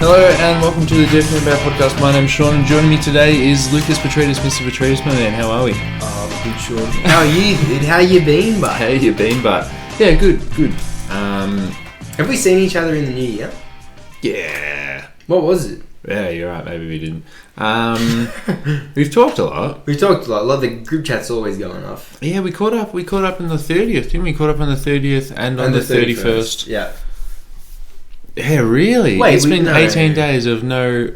Hello and welcome to the Definitely Bad Podcast. My name's Sean and joining me today is Lucas Petridis. Mr. Petridis, my man, how are we? Oh, good, Sean. How are you, dude? How you been, bud? How you been, bud? Yeah, good. Have we seen each other in the new year? Yeah. What was it? Yeah, you're right, maybe we didn't. We've talked a lot. We talked a lot. A lot of the group chat's always going off. Yeah, we caught up on the 30th, didn't we? Caught up on the 30th and on the 31st. Yeah. Yeah, really? Wait, it's been 18 days of no...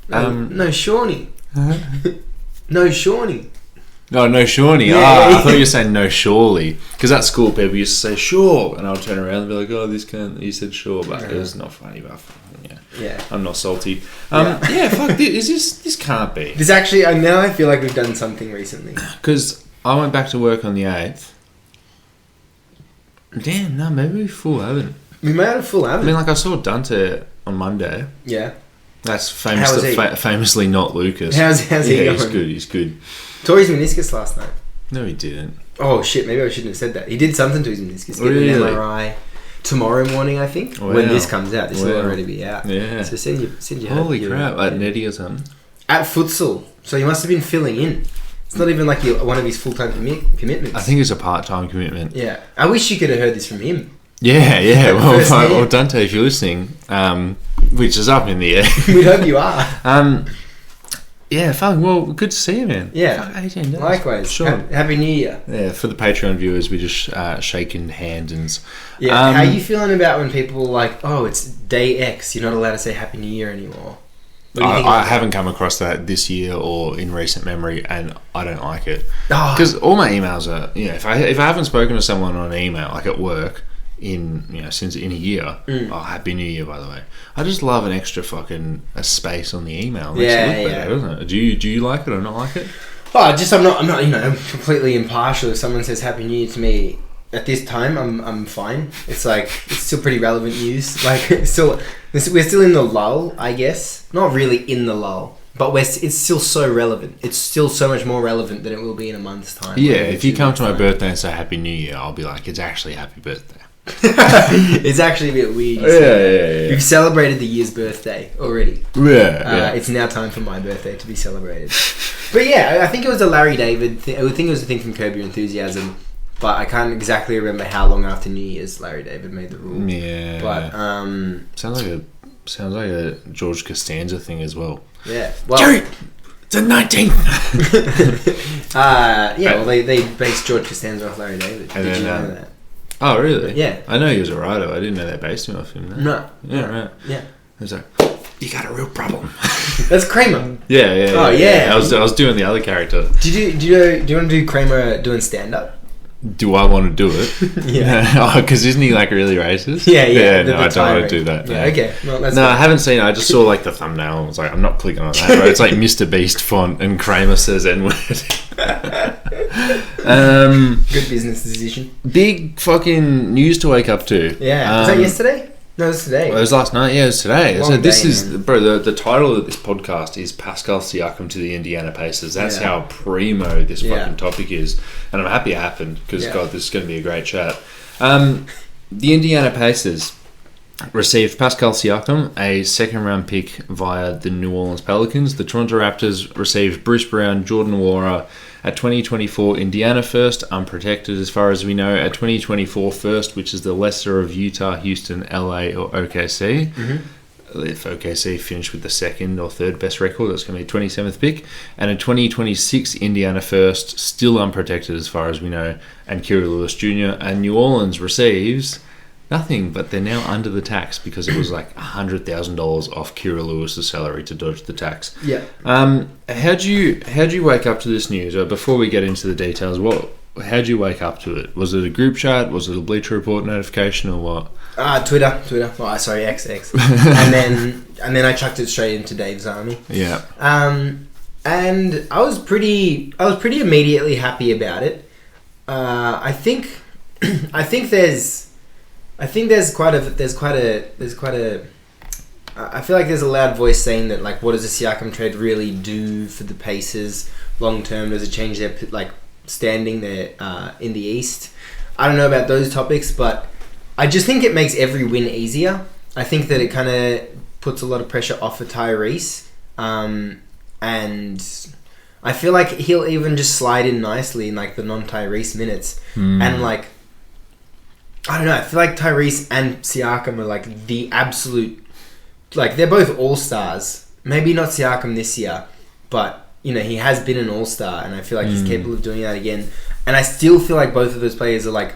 no Shawnee. Huh? No Shawnee. No Shawnee. Yeah. I thought you were saying no surely. Because at school people used to say sure. And I would turn around and be like, oh, this can't... You said sure, but it was not funny. But yeah. I'm not salty. Yeah, fuck this. This can't be. This actually... Now I feel like we've done something recently. Because I went back to work on the 8th. Damn, no, maybe we full haven't. We made a full haven't. I mean, like I saw Dante on Monday. Yeah. That's famously not Lucas. How's he going? He's good. Tore his meniscus last night. No, he didn't. Oh shit, maybe I shouldn't have said that. He did something to his meniscus. Really? Get an MRI tomorrow morning, I think. Wow. When this comes out. This will already be out. Yeah. So send you Holy crap, at Netty or something. At futsal. So he must have been filling in. It's not even like one of his full-time commitments. I think it's a part-time commitment. Yeah. I wish you could have heard this from him. Yeah. Well, Dante, if you're listening, which is up in the air. We hope you are. Yeah, fuck. Well, good to see you, man. Yeah. Fuck, 18 days. Likewise. Sure. Happy New Year. Yeah, for the Patreon viewers, we just shaking hands and... Yeah. How are you feeling about when people are like, oh, it's day X, you're not allowed to say Happy New Year anymore? I haven't come across that this year or in recent memory, and I don't like it. Because all my emails are, if I haven't spoken to someone on an email, like at work, since in a year, Happy New Year, by the way. I just love an extra fucking space on the email. It makes it look better, doesn't it? Do you like it or not like it? Oh, I'm not. I'm completely impartial. If someone says Happy New Year to me at this time, I'm fine. It's like it's still pretty relevant news. Like we're still in the lull, I guess. Not really in the lull, but it's still so relevant. It's still so much more relevant than it will be in a month's time. Yeah, if you come to my birthday and say Happy New Year, I'll be like, it's actually Happy Birthday. It's actually a bit weird. Yeah. We've celebrated the year's birthday already. Yeah. It's now time for my birthday to be celebrated. But yeah, I think it was a Larry David thing. I would think it was a thing from Curb Your Enthusiasm, but I can't exactly remember how long after New Year's Larry David made the rule. Yeah. But sounds like a George Costanza thing as well. Yeah. Well, Jerry, it's the 19th. Well, they based George Costanza off Larry David. Did you know that? Oh, really? Yeah. I know he was a writer. I didn't know they based him off him. No. Yeah, right. Yeah. It was like, you got a real problem. That's Kramer. Yeah. Oh, yeah. I was doing the other character. Do you want to do Kramer doing stand-up? Do I want to do it? Yeah. Because isn't he like really racist? Yeah. No, I don't want to do that. Yeah. Okay. Well, that's I haven't seen it. I just saw like the thumbnail. I was like, I'm not clicking on that. Right? It's like Mr. Beast font and Kramer says N-word. Good business decision. Big fucking news to wake up to. Yeah. Was that yesterday? No, it was today. It was last night. Yeah, it was today. Long So this day, is, man. bro. The title of this podcast is Pascal Siakam to the Indiana Pacers. That's how primo this fucking topic is, and I'm happy it happened because God, this is going to be a great chat. The Indiana Pacers received Pascal Siakam, a second-round pick via the New Orleans Pelicans. The Toronto Raptors received Bruce Brown, Jordan Nwora, a 2024 Indiana first, unprotected as far as we know, a 2024 first, which is the lesser of Utah, Houston, LA, or OKC. Mm-hmm. If OKC finished with the second or third best record, that's going to be 27th pick. And a 2026 Indiana first, still unprotected as far as we know, and Kira Lewis Jr. And New Orleans receives nothing, but they're now under the tax because it was like $100,000 off Kira Lewis's salary to dodge the tax. Yeah. How'd you wake up to this news? Before we get into the details, how'd you wake up to it? Was it a group chat? Was it a Bleacher Report notification or what? Twitter. Oh, sorry, XX. and then I chucked it straight into Dave's army. Yeah. And I was pretty immediately happy about it. I think there's quite a I feel like there's a loud voice saying that, like, what does the Siakam trade really do for the Pacers long term? Does it change their standing there in the East? I don't know about those topics, but I just think it makes every win easier. I think that it kind of puts a lot of pressure off of Tyrese. And I feel like he'll even just slide in nicely in like the non-Tyrese minutes. And like, I don't know, I feel like Tyrese and Siakam are like the absolute, like they're both all-stars. Maybe not Siakam this year, but you know, he has been an all-star, and I feel like he's capable of doing that again. And I still feel like both of those players are like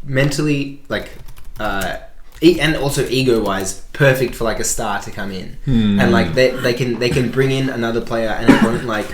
mentally, like, and also ego-wise, perfect for like a star to come in. And like they can bring in another player, and it won't like,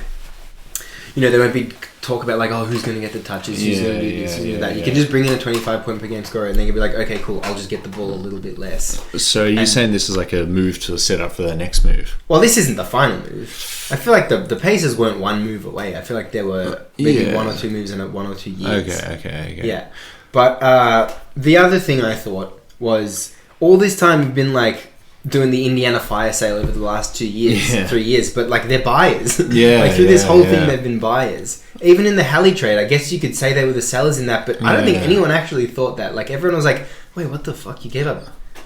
you know, there won't be talk about like, oh, who's going to get the touches, who's going to do this, who's going to do that. You can just bring in a 25-point per game scorer, and then you'll be like, okay, cool, I'll just get the ball a little bit less. So you're saying this is like a move to set up for their next move? Well, this isn't the final move. I feel like the Pacers weren't one move away. I feel like there were maybe one or two moves in 1 or 2 years. Okay. Yeah. But the other thing I thought was, all this time we've been like doing the Indiana fire sale over the last 2 years, 3 years, but like they're buyers. Like through this whole thing they've been buyers. Even in the Hallie trade, I guess you could say they were the sellers in that, but I don't think anyone actually thought that. Like everyone was like, wait, what the fuck? You gave up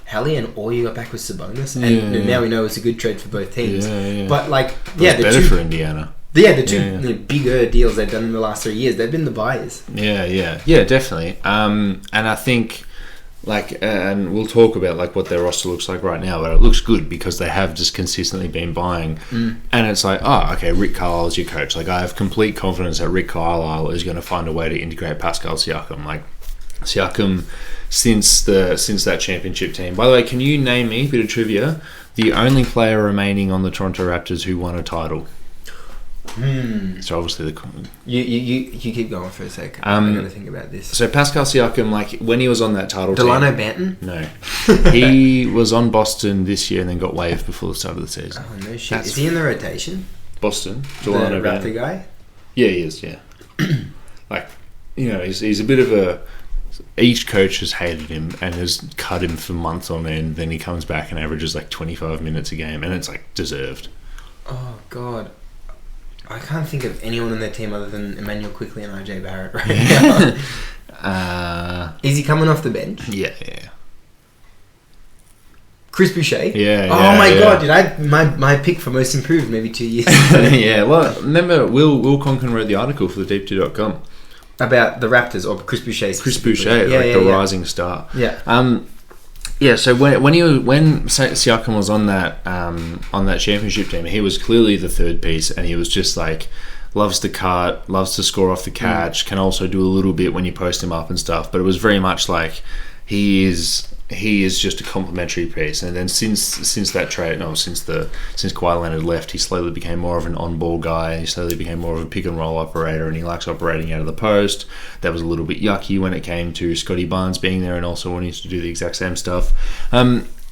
Hallie and all you got back was Sabonis? And now we know it's a good trade for both teams. But like, it's better for Indiana. The two bigger deals they've done in the last 3 years, they've been the buyers. Yeah, definitely. And I think, like, and we'll talk about like what their roster looks like right now, but it looks good because they have just consistently been buying. And it's like, oh, okay, Rick Carlisle is your coach. Like, I have complete confidence that Rick Carlisle is going to find a way to integrate Pascal Siakam. Like, Siakam, since that championship team. By the way, can you name me, bit of trivia, the only player remaining on the Toronto Raptors who won a title? So obviously you keep going for a sec. I'm gonna think about this. So Pascal Siakam, like when he was on that title Delano team, Banton? No, he was on Boston this year and then got waived before the start of the season. Oh no shit! Is he in the rotation? Boston, Delano the Banton, Raptor guy. Yeah, he is. Yeah, like, you know, he's a bit of a. Each coach has hated him and has cut him for months on end. Then he comes back and averages like 25 minutes a game, and it's like deserved. Oh god. I can't think of anyone on their team other than Emmanuel Quickley and RJ Barrett right now. Is he coming off the bench? Yeah. Chris Boucher? Yeah. Oh my god, dude! My pick for most improved maybe 2 years ago. Yeah. Well, remember Will Conklin wrote the article for the Deep2.com about the Raptors or Chris Boucher. Chris Boucher, the rising star. Yeah. Yeah, so when Siakam was on that championship team, he was clearly the third piece, and he was just like loves to cut, loves to score off the catch, can also do a little bit when you post him up and stuff. But it was very much like he is just a complementary piece. And then since that trade, since Kawhi Leonard left, he slowly became more of an on-ball guy, and he slowly became more of a pick-and-roll operator, and he likes operating out of the post. That was a little bit yucky when it came to Scotty Barnes being there and also wanting to do the exact same stuff.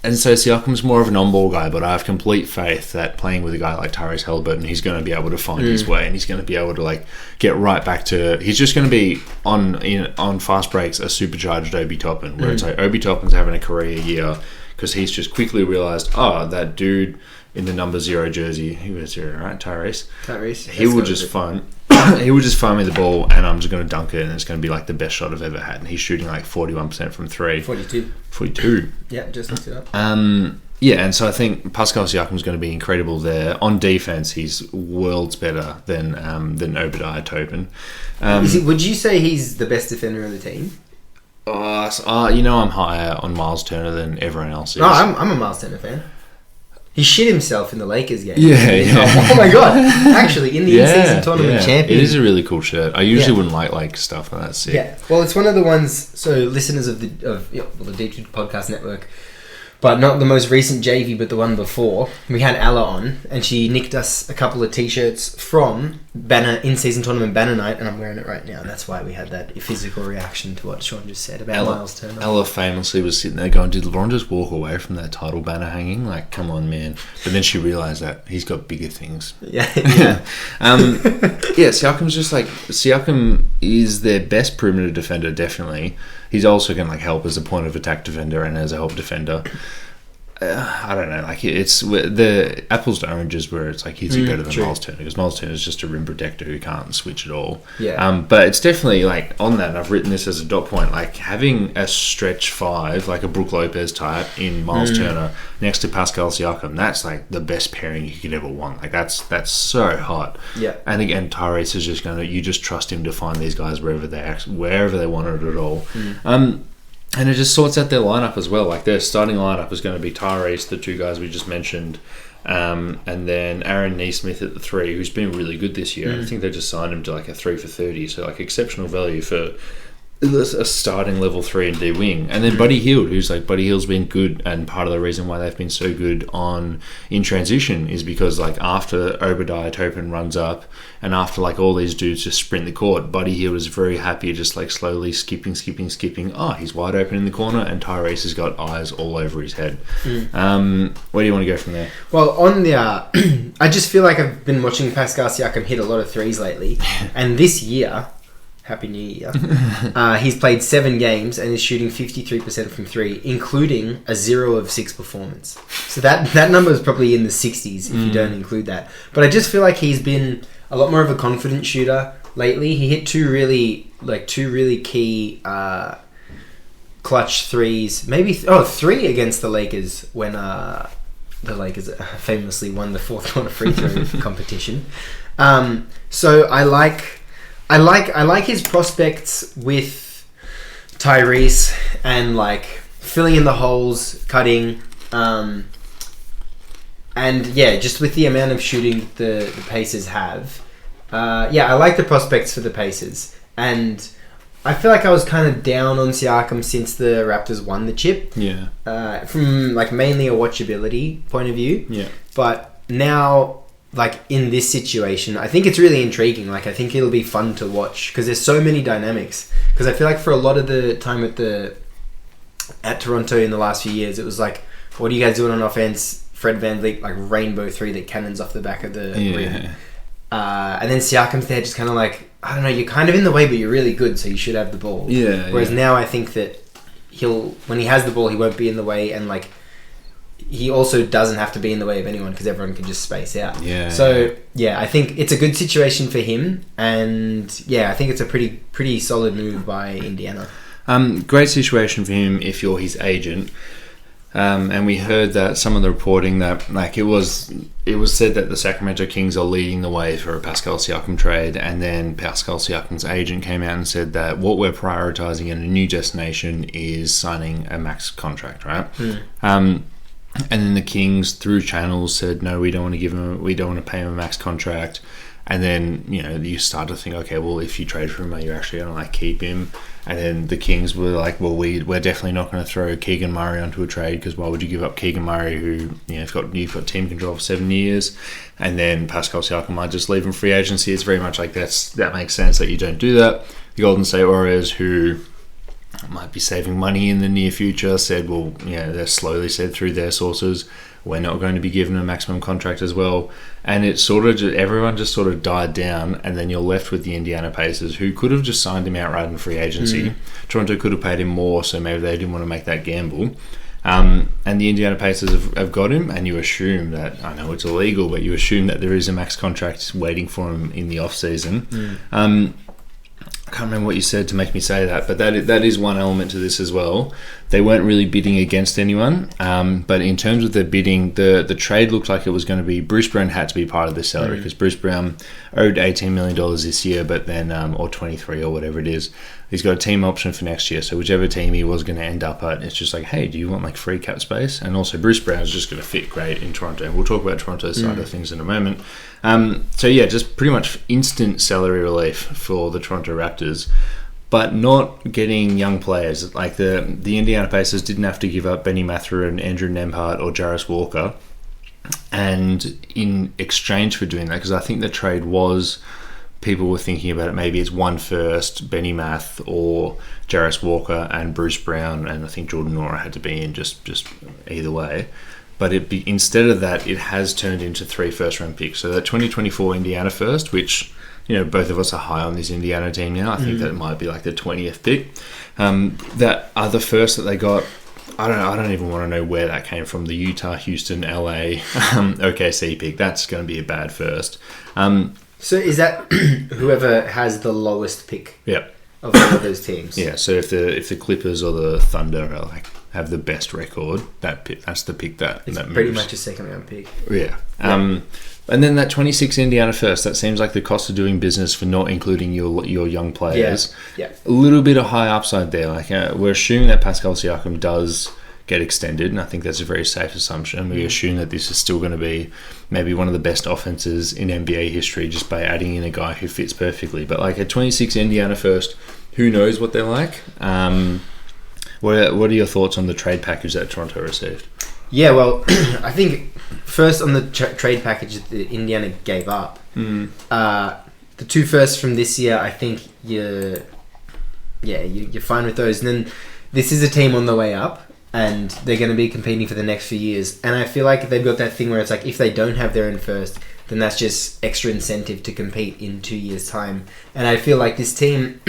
And so Siakam's more of an on-ball guy, but I have complete faith that playing with a guy like Tyrese Haliburton, he's going to be able to find his way, and he's going to be able to like get right back to. He's just going to be on fast breaks a supercharged Obi Toppin, where it's like Obi Toppin's having a career year because he's just quickly realized, that dude in the number 0 jersey, he was 0, right? Tyrese. He will just find. He would just find me the ball, and I'm just going to dunk it, and it's going to be like the best shot I've ever had. And he's shooting like 41% from 3. 42. Yeah, just looked it up. Yeah, and so I think Pascal Siakam is going to be incredible there. On defense, he's worlds better than Obadiah Toppin. Would you say he's the best defender on the team? I'm higher on Miles Turner than everyone else is. No, I'm a Miles Turner fan. He shit himself in the Lakers game. Yeah. Oh my god! Actually, in the in-season tournament champion. It is a really cool shirt. I usually wouldn't like stuff like that. Sick. Yeah. Well, it's one of the ones. So listeners of the Deep2 Podcast Network, but not the most recent JV, but the one before. We had Ella on, and she nicked us a couple of T-shirts from Banner in-season tournament Banner night, and I'm wearing it right now. That's why we had that physical reaction to what Sean just said about Miles Turner. Ella famously was sitting there going, "Did LeBron just walk away from that title banner hanging? Like, come on, man!" But then she realized that he's got bigger things. Yeah. Siakam's just like Siakam is their best perimeter defender, definitely. He's also going to like help as a point of attack defender and as a help defender. I don't know. Like it's the apples to oranges, where it's like is he better than Miles Turner? Because Miles Turner is just a rim protector who can't switch at all. Yeah. But it's definitely like on that. And I've written this as a dot point. Like having a stretch five, like a Brook Lopez type in Miles Turner next to Pascal Siakam. That's like the best pairing you could ever want. Like that's so hot. Yeah. And again, Tyrese is just you just trust him to find these guys wherever they want it at all. And it just sorts out their lineup as well. Like their starting lineup is going to be Tyrese, the two guys we just mentioned, and then Aaron Nesmith at the 3, who's been really good this year. I think they just signed him to like a 3 for 30, so like exceptional value for a starting level 3 and D wing. And then Buddy Hield, Buddy Hield's been good, and part of the reason why they've been so good in transition is because like after Obadiah Toppin runs up and after like all these dudes just sprint the court, Buddy Hield is very happy just like slowly skipping. Oh, he's wide open in the corner, and Tyrese has got eyes all over his head. Where do you want to go from there? Well, on the I just feel like I've been watching Pascal Siakam hit a lot of threes lately, and this year, Happy New Year, he's played 7 games and is shooting 53% from 3, including a 0 of 6 performance. So that number is probably in the 60s if you don't include that. But I just feel like he's been a lot more of a confident shooter lately. He hit two really key clutch threes. Maybe 3 against the Lakers when the Lakers famously won the fourth quarter free throw competition. So I like his prospects with Tyrese and like filling in the holes, cutting, and yeah, just with the amount of shooting the Pacers have. I like the prospects for the Pacers, and I feel like I was kind of down on Siakam since the Raptors won the chip. Yeah. From like mainly a watchability point of view. Yeah. But now, like in this situation, I think it's really intriguing. Like I think it'll be fun to watch because there's so many dynamics. Because I feel like for a lot of the time at Toronto in the last few years, it was like, what are you guys doing on offense? Fred VanVleet, like rainbow 3 that cannons off the back of the rim. And then Siakam's there just kind of like, I don't know, you're kind of in the way, but you're really good, so you should have the ball. Yeah. Whereas now I think that when he has the ball, he won't be in the way, and like he also doesn't have to be in the way of anyone because everyone can just space out. Yeah. So yeah, I think it's a good situation for him, and yeah, I think it's a pretty solid move by Indiana. Great situation for him if you're his agent. And we heard that some of the reporting that like it was said that the Sacramento Kings are leading the way for a Pascal Siakam trade, and then Pascal Siakam's agent came out and said that what we're prioritizing in a new destination is signing a max contract, right? And then the Kings through channels said no, we don't want to pay him a max contract. And then, you know, you start to think, okay, well, if you trade for him, are you actually going to like keep him? And then the Kings were like, well, we're definitely not going to throw Keegan Murray onto a trade because why would you give up Keegan Murray, who you've got team control for 7 years, and then Pascal Siakam might just leave in free agency. It's very much like that makes sense that you don't do that. The Golden State Warriors, who might be saving money in the near future, said, well, yeah, they're slowly said through their sources, we're not going to be given a maximum contract as well. And it sort of everyone just sort of died down, and then you're left with the Indiana Pacers, who could have just signed him outright in free agency. Toronto could have paid him more, so maybe they didn't want to make that gamble. And the Indiana Pacers have got him, and you assume that, I know it's illegal, but you assume that there is a max contract waiting for him in the off-season. I can't remember what you said to make me say that, but that is one element to this as well. They weren't really bidding against anyone, but in terms of their bidding, the trade looked like it was going to be Bruce Brown had to be part of the salary because Bruce Brown owed $18 million this year, but then or 23 or whatever it is, he's got a team option for next year. So whichever team he was going to end up at, it's just like, hey, do you want like free cap space? And also Bruce Brown is just going to fit great in Toronto. We'll talk about Toronto's side of things in a moment. So yeah, just pretty much instant salary relief for the Toronto Raptors, but not getting young players. Like the Indiana Pacers didn't have to give up Benny Mathurin, Andrew Nembhard, or Jarris Walker, and in exchange for doing that, because I think the trade was, people were thinking about it, maybe it's 1 first, Benny Math, or Jarris Walker and Bruce Brown, and I think Jordan Nora had to be in just either way. But instead of that, it has turned into 3 first-round picks. So that 2024 Indiana first, which, you know, both of us are high on this Indiana team now. I think that it might be like the 20th pick. That other first that they got I don't even want to know where that came from. The Utah, Houston, LA, OKC pick. That's going to be a bad first. So is that whoever has the lowest pick? Yeah. Of all of those teams. Yeah. So if the Clippers or the Thunder are have the best record, that's the pick that it's that pretty moves. much a second round pick. Yeah. And then that 26 Indiana first, that seems like the cost of doing business for not including your young players. Yeah. A little bit of high upside there. Like we're assuming that Pascal Siakam does get extended, and I think that's a very safe assumption. We assume that this is still going to be maybe one of the best offenses in NBA history just by adding in a guy who fits perfectly. But like a 26 Indiana first, who knows what they're like? What are your thoughts on the trade package that Toronto received? Yeah, well, I think first on the trade package that Indiana gave up, the 2 firsts from this year, I think you're fine with those. And then this is a team on the way up, and they're going to be competing for the next few years. And I feel like they've got that thing where it's like if they don't have their own first, then that's just extra incentive to compete in 2 years' time. And I feel like this team...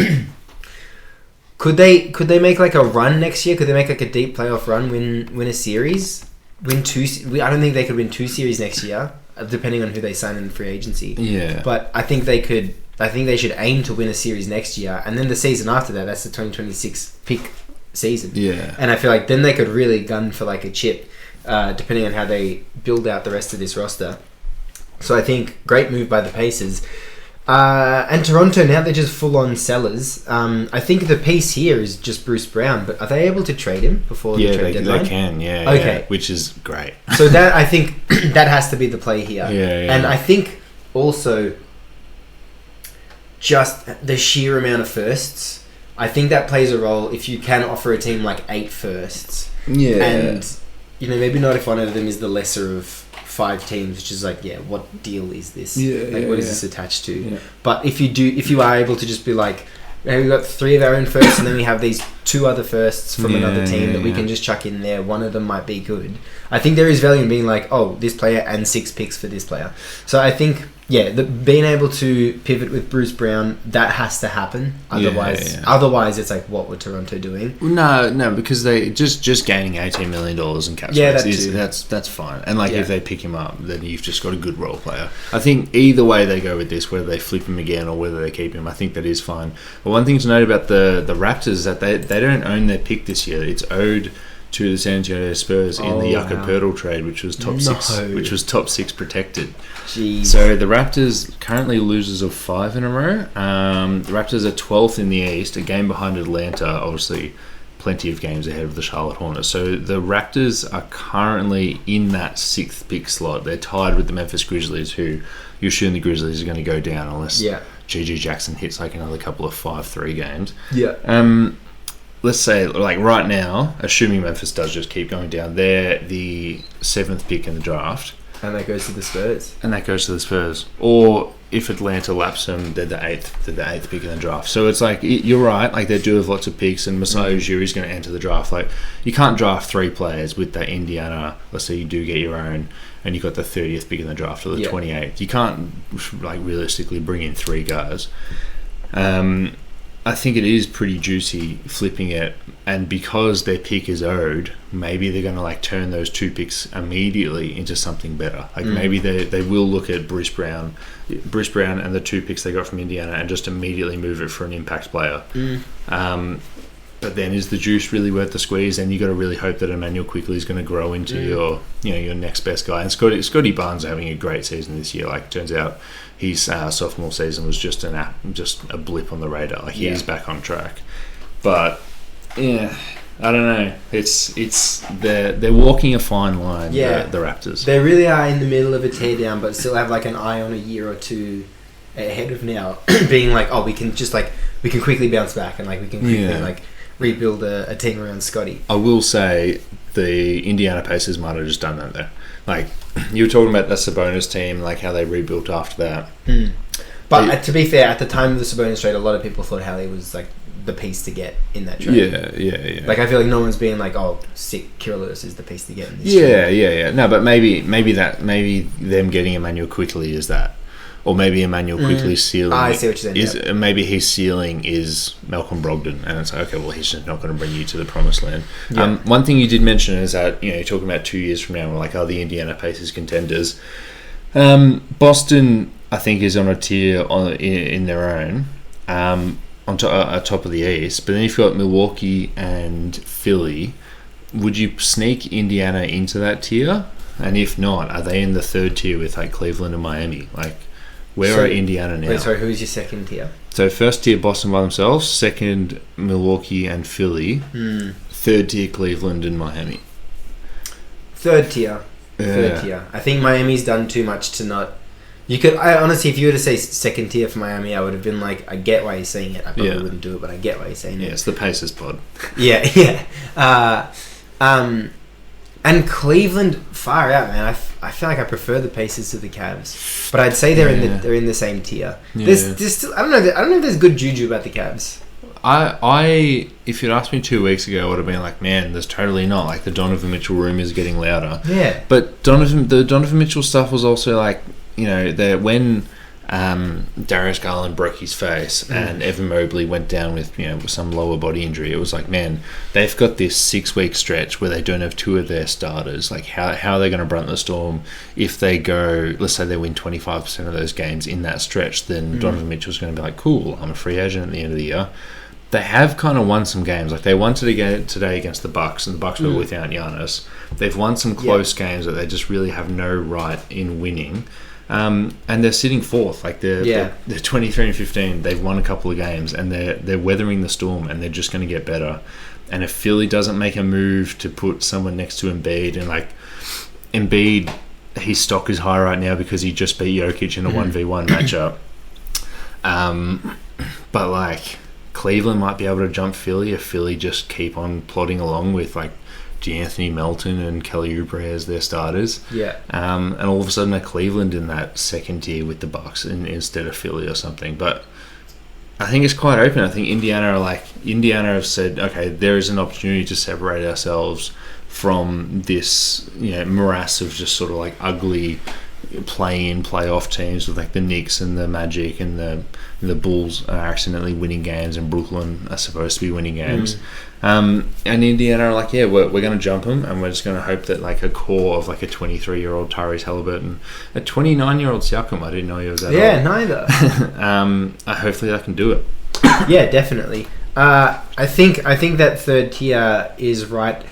Could they make like a run next year? Could they make like a deep playoff run, win a series? I don't think they could win 2 series next year, depending on who they sign in free agency. Yeah. But I think they could. I think they should aim to win a series next year, and then the season after that, that's the 2026 pick season. Yeah. And I feel like then they could really gun for like a chip, depending on how they build out the rest of this roster. So I think great move by the Pacers. And Toronto, now they're just full-on sellers. I think the piece here is just Bruce Brown, but are they able to trade him before the trade deadline? They can, yeah. Okay. Yeah, which is great. So that I think that has to be the play here. Yeah. And I think also just the sheer amount of firsts, I think that plays a role if you can offer a team like 8 firsts. Yeah. And, maybe not if one of them is the lesser of 5 teams, which is like, what deal is this? What is this attached to? Yeah. But if you are able to just be like, hey, we've got 3 of our own firsts, and then we have these 2 other firsts from another team that we can just chuck in there. One of them might be good. I think there is value in being like, oh, this player and 6 picks for this player. So I think, being able to pivot with Bruce Brown, that has to happen. Otherwise, it's like, what were Toronto doing? No, because they just gaining $18 million in cap space that's fine. And if they pick him up, then you've just got a good role player. I think either way they go with this, whether they flip him again or whether they keep him, I think that is fine. But one thing to note about the Raptors is that they don't own their pick this year. It's owed to the San Antonio Spurs in the Yucca Pirtle trade, which was top 6 protected. Jeez. So the Raptors currently losers of 5 in a row. The Raptors are 12th in the East, a game behind Atlanta, obviously plenty of games ahead of the Charlotte Hornets. So the Raptors are currently in that 6th pick slot. They're tied with the Memphis Grizzlies, who you assume the Grizzlies are going to go down unless G.G. Jackson hits like another couple of 5-3 games. Yeah. Let's say, right now, assuming Memphis does just keep going down, they're the 7th pick in the draft. And that goes to the Spurs. Or if Atlanta laps them, they're the 8th pick in the draft. So it's like, you're right, they do have lots of picks, and Masai Ujiri is going to enter the draft. You can't draft 3 players with that Indiana. Let's say you do get your own, and you've got the 30th pick in the draft or the 28th. You can't, realistically bring in 3 guys. I think it is pretty juicy flipping it, and because their pick is owed, maybe they're going to turn those 2 picks immediately into something better. Maybe they will look at Bruce Brown and the 2 picks they got from Indiana and just immediately move it for an impact player. But then is the juice really worth the squeeze? And you got to really hope that Emmanuel Quickley is going to grow into your next best guy. And Scotty Barnes are having a great season this year. Turns out his sophomore season was just a blip on the radar. He is back on track. But I don't know. They're walking a fine line. The Raptors. They really are in the middle of a teardown, but still have an eye on a year or 2 ahead of now, being like, oh, we can quickly bounce back, and we can quickly rebuild a team around Scotty. I will say the Indiana Pacers might have just done that there. You were talking about the Sabonis team, how they rebuilt after that. But to be fair, at the time of the Sabonis trade, a lot of people thought Hallie was the piece to get in that trade. Yeah. I feel like no one's being oh, sick, Kira Lewis is the piece to get in this trade. Yeah. No, but maybe them getting Emmanuel Quickley is that. or maybe Emmanuel Quickly's ceiling. I see what you're saying. Maybe his ceiling is Malcolm Brogdon, and it's like, okay, well, he's just not going to bring you to the promised land. Yeah. One thing you did mention is that you're talking about 2 years from now, we're like, the Indiana Pacers contenders. Boston, I think, is on a tier in their own, on top of the East. But then you've got Milwaukee and Philly. Would you sneak Indiana into that tier? And if not, are they in the third tier with like Cleveland and Miami? Like, where are Indiana now? Wait, sorry, who's your second tier? So first tier Boston by themselves, second Milwaukee and Philly, third tier Cleveland and Miami. Third tier. I think Miami's done too much to not. I honestly, if you were to say second tier for Miami, I would have been like, I get why you're saying it. I probably wouldn't do it, but I get why you're saying it. Yeah, it's the Pacers pod. Yeah. And Cleveland, far out, man. I feel like I prefer the Pacers to the Cavs, but I'd say they're in the same tier. Yeah. There's still, I don't know if there's good juju about the Cavs. If you'd asked me 2 weeks ago, I would have been like, man, there's totally not. Like, the Donovan Mitchell room is getting louder. Yeah. But the Donovan Mitchell stuff was also like, when Darius Garland broke his face and Evan Mobley went down with some lower body injury, it was like, man, they've got this 6 week stretch where they don't have two of their starters. Like, how are they going to brunt the storm if they go, let's say they win 25% of those games in that stretch? Then Donovan Mitchell's going to be like, cool, I'm a free agent at the end of the year. They have kind of won some games. Like, they won today against the Bucks, and the Bucks were without Giannis. They've won some close games that they just really have no right in winning. And they're sitting fourth. Like, they're 23-15. They've won a couple of games, and they're weathering the storm, and they're just going to get better. And if Philly doesn't make a move to put someone next to Embiid, and like Embiid, his stock is high right now because he just beat Jokic in a 1v1 matchup. But like, Cleveland might be able to jump Philly if Philly just keep on plodding along with like D'Anthony Melton and Kelly Oubre as their starters. Yeah. And all of a sudden, Cleveland in that second tier with the Bucks instead of Philly or something. But I think it's quite open. I think Indiana have said, okay, there is an opportunity to separate ourselves from this morass of just sort of like ugly play-in, play-off teams with like the Knicks and the Magic and the Bulls are accidentally winning games, and Brooklyn are supposed to be winning games. And Indiana are like, yeah, we're going to jump them, and we're just going to hope that like a core of like a 23-year-old Tyrese Halliburton, a 29-year-old Siakam, I didn't know he was that old. Yeah, neither. Hopefully I can do it. Yeah, definitely. I think that third tier is right.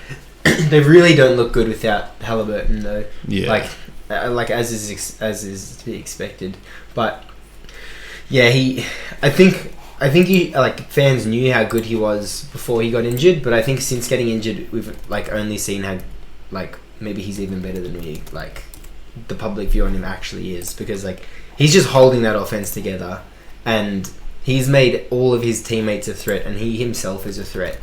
They really don't look good without Halliburton, though. Yeah. Like as is to be expected, but yeah, I think he, like, fans knew how good he was before he got injured, but I think since getting injured, we've like only seen how like maybe he's even better than the public view on him actually is, because like he's just holding that offense together, and he's made all of his teammates a threat, and he himself is a threat.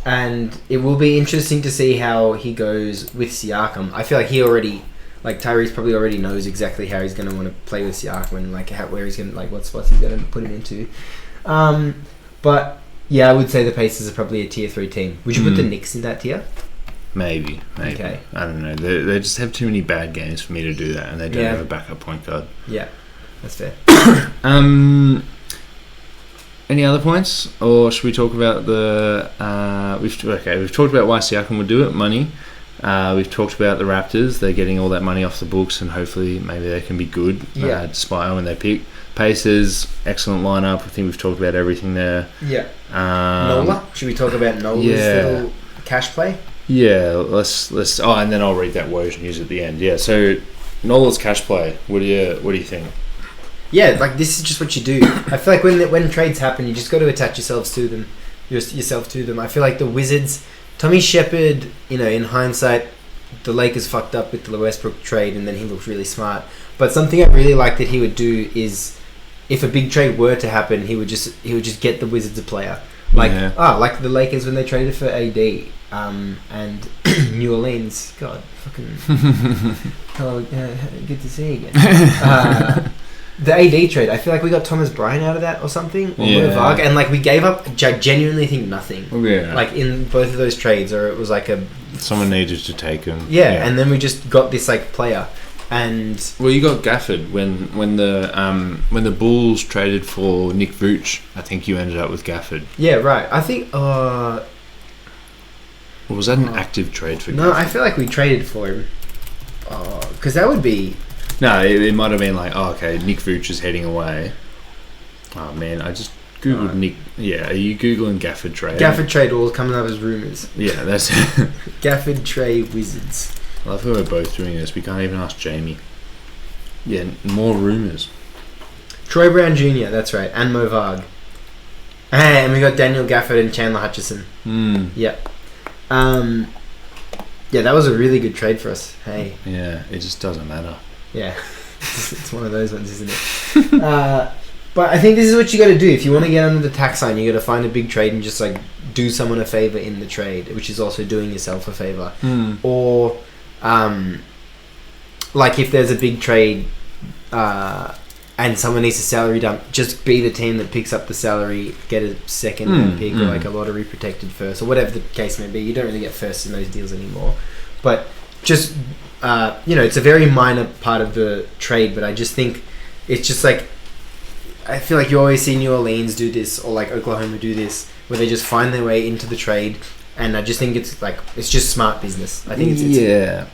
And it will be interesting to see how he goes with Siakam. I feel like Tyrese probably already knows exactly how he's going to want to play with Siakam, and like where he's going to, like, what spots he's going to put him into. But yeah, I would say the Pacers are probably a tier 3 team. Would you put the Knicks in that tier? Maybe. Okay. I don't know. They just have too many bad games for me to do that, and they don't have a backup point guard. Yeah, that's fair. Any other points, or should we talk about we've talked about why Siakam would do it, money. We've talked about the Raptors. They're getting all that money off the books, and hopefully maybe they can be good despite when they pick. Pacers, excellent lineup. I think we've talked about everything there. Yeah. Nola? Should we talk about Nola's little cash play? Yeah, let's. And then I'll read that Woj news at the end. Yeah. So Nola's cash play. What do you think? Yeah, like, this is just what you do. I feel like when trades happen, you just got to attach yourself to them. I feel like the Wizards, Tommy Shepard, in hindsight, the Lakers fucked up with the Westbrook trade, and then he looked really smart. But something I really like that he would do is, if a big trade were to happen, he would just get the Wizards a player. Like the Lakers when they traded for AD, and New Orleans. God, fucking good to see you again. The AD trade, I feel like we got Thomas Bryant out of that or something, or Varga, and like we gave up. I genuinely think nothing. Yeah. Like in both of those trades, or it was like someone needed to take him. Yeah, and then we just got this like player. And you got Gafford when the Bulls traded for Nick Vooch. I think you ended up with Gafford. Yeah, right. I think. Or was that an active trade for? No, Gafford? I feel like we traded for him. Because that would be. No, it might have been like, okay, Nick Vooch is heading away. Oh man, I just googled Nick. Yeah, are you googling Gafford trade? Gafford trade all coming up as rumours. Yeah, that's Gafford trade Wizards. I love how we're both doing this. We can't even ask Jamie. Yeah, more rumours. Troy Brown Jr., that's right, and Mo Varg. And we got Daniel Gafford and Chandler Hutchison. Yep. Yeah, that was a really good trade for us. Hey. Yeah, it just doesn't matter. Yeah. It's one of those ones, isn't it? But I think this is what you got to do. If you want to get under the tax line, you got to find a big trade and just like do someone a favour in the trade, which is also doing yourself a favour. Or... like if there's a big trade and someone needs a salary dump, just be the team that picks up the salary, get a second round pick or like a lottery protected first or whatever the case may be. You don't really get first in those deals anymore, but just it's a very minor part of the trade, but I just think it's just like I feel like you always see New Orleans do this or like Oklahoma do this where they just find their way into the trade. And I just think it's just smart business. I think it's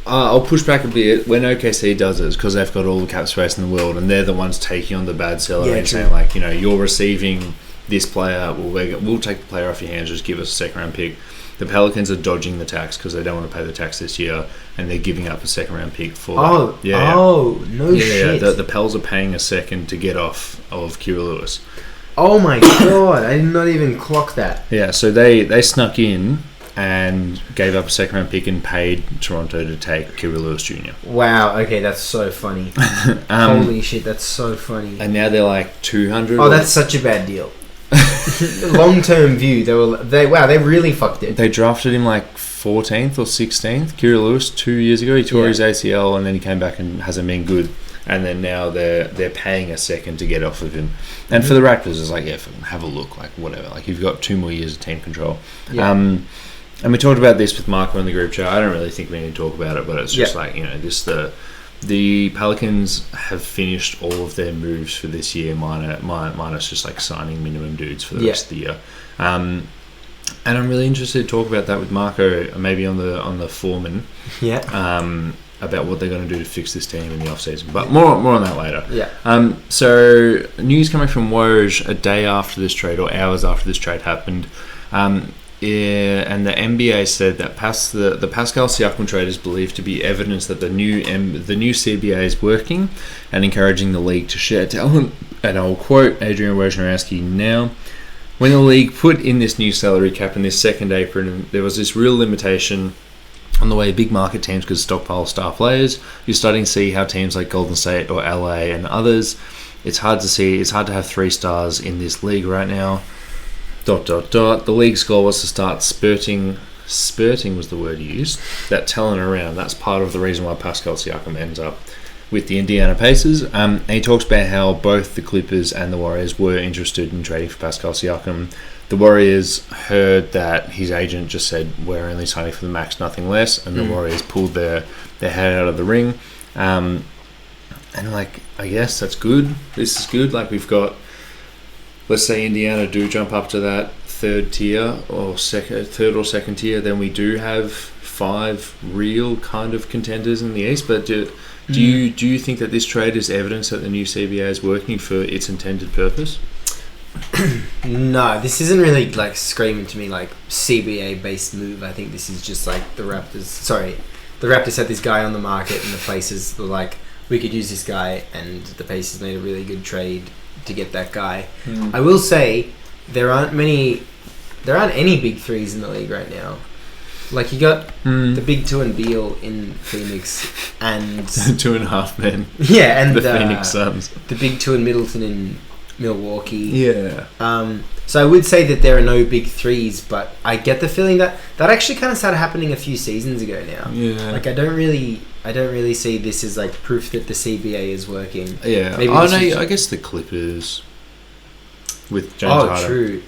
I'll push back a bit when OKC does it because they've got all the cap space in the world and they're the ones taking on the bad seller and saying like, you're receiving this player, we'll take the player off your hands, just give us a second round pick. The Pelicans are dodging the tax because they don't want to pay the tax this year and they're giving up a second round pick for shit. The Pels are paying a second to get off of Kira Lewis. Oh my god, I did not even clock that. Yeah, so they snuck in and gave up a second round pick and paid Toronto to take Kira Lewis Jr. Wow, okay, that's so funny. Holy shit, that's so funny. And now they're like 200. Oh, that's such a bad deal. Long term view, they really fucked it. They drafted him like 14th or 16th. Kira Lewis 2 years ago, he tore his ACL and then he came back and hasn't been good. And then now they're paying a second to get off of him. And for the Raptors, it's like, have a look, like whatever. Like you've got 2 more years of team control. Yeah. And we talked about this with Marco in the group chat. I don't really think we need to talk about it, but it's just like, the Pelicans have finished all of their moves for this year, minus just like signing minimum dudes for the rest of the year. And I'm really interested to talk about that with Marco, maybe on the foreman. Yeah. About what they're going to do to fix this team in the off-season. But more on that later. Yeah. So, news coming from Woj a day after this trade, or hours after this trade happened, and the NBA said that the Pascal Siakam trade is believed to be evidence that the new CBA is working and encouraging the league to share talent. And I'll quote Adrian Wojnarowski now. When the league put in this new salary cap in this second apron, there was this real limitation on the way big market teams could stockpile star players. You're starting to see how teams like Golden State or LA and others, it's hard to have 3 stars in this league right now. ... The league's goal was to start spurting was the word used, that talent around. That's part of the reason why Pascal Siakam ends up with the Indiana Pacers. And he talks about how both the Clippers and the Warriors were interested in trading for Pascal Siakam. The Warriors heard that his agent just said, we're only signing for the max, nothing less, and the Warriors pulled their head out of the ring. And like, I guess that's good. This is good. Like, we've got, let's say Indiana do jump up to that third or second tier, then we do have 5 real kind of contenders in the East. But do you think that this trade is evidence that the new CBA is working for its intended purpose? No, this isn't really like screaming to me like CBA based move. I think this is just like the Raptors had this guy on the market and the Pacers were like, we could use this guy, and the Pacers made a really good trade to get that guy. I will say there aren't any big 3s in the league right now. Like you got the big 2 and Beal in Phoenix and 2.5 men. Yeah, and the Phoenix Suns. The big 2 in Middleton in Milwaukee. Yeah. So I would say that there are no big 3s, but I get the feeling that actually kind of started happening a few seasons ago now. Yeah. Like I don't really see this as like proof that the CBA is working. Yeah. I guess the Clippers with James Harden.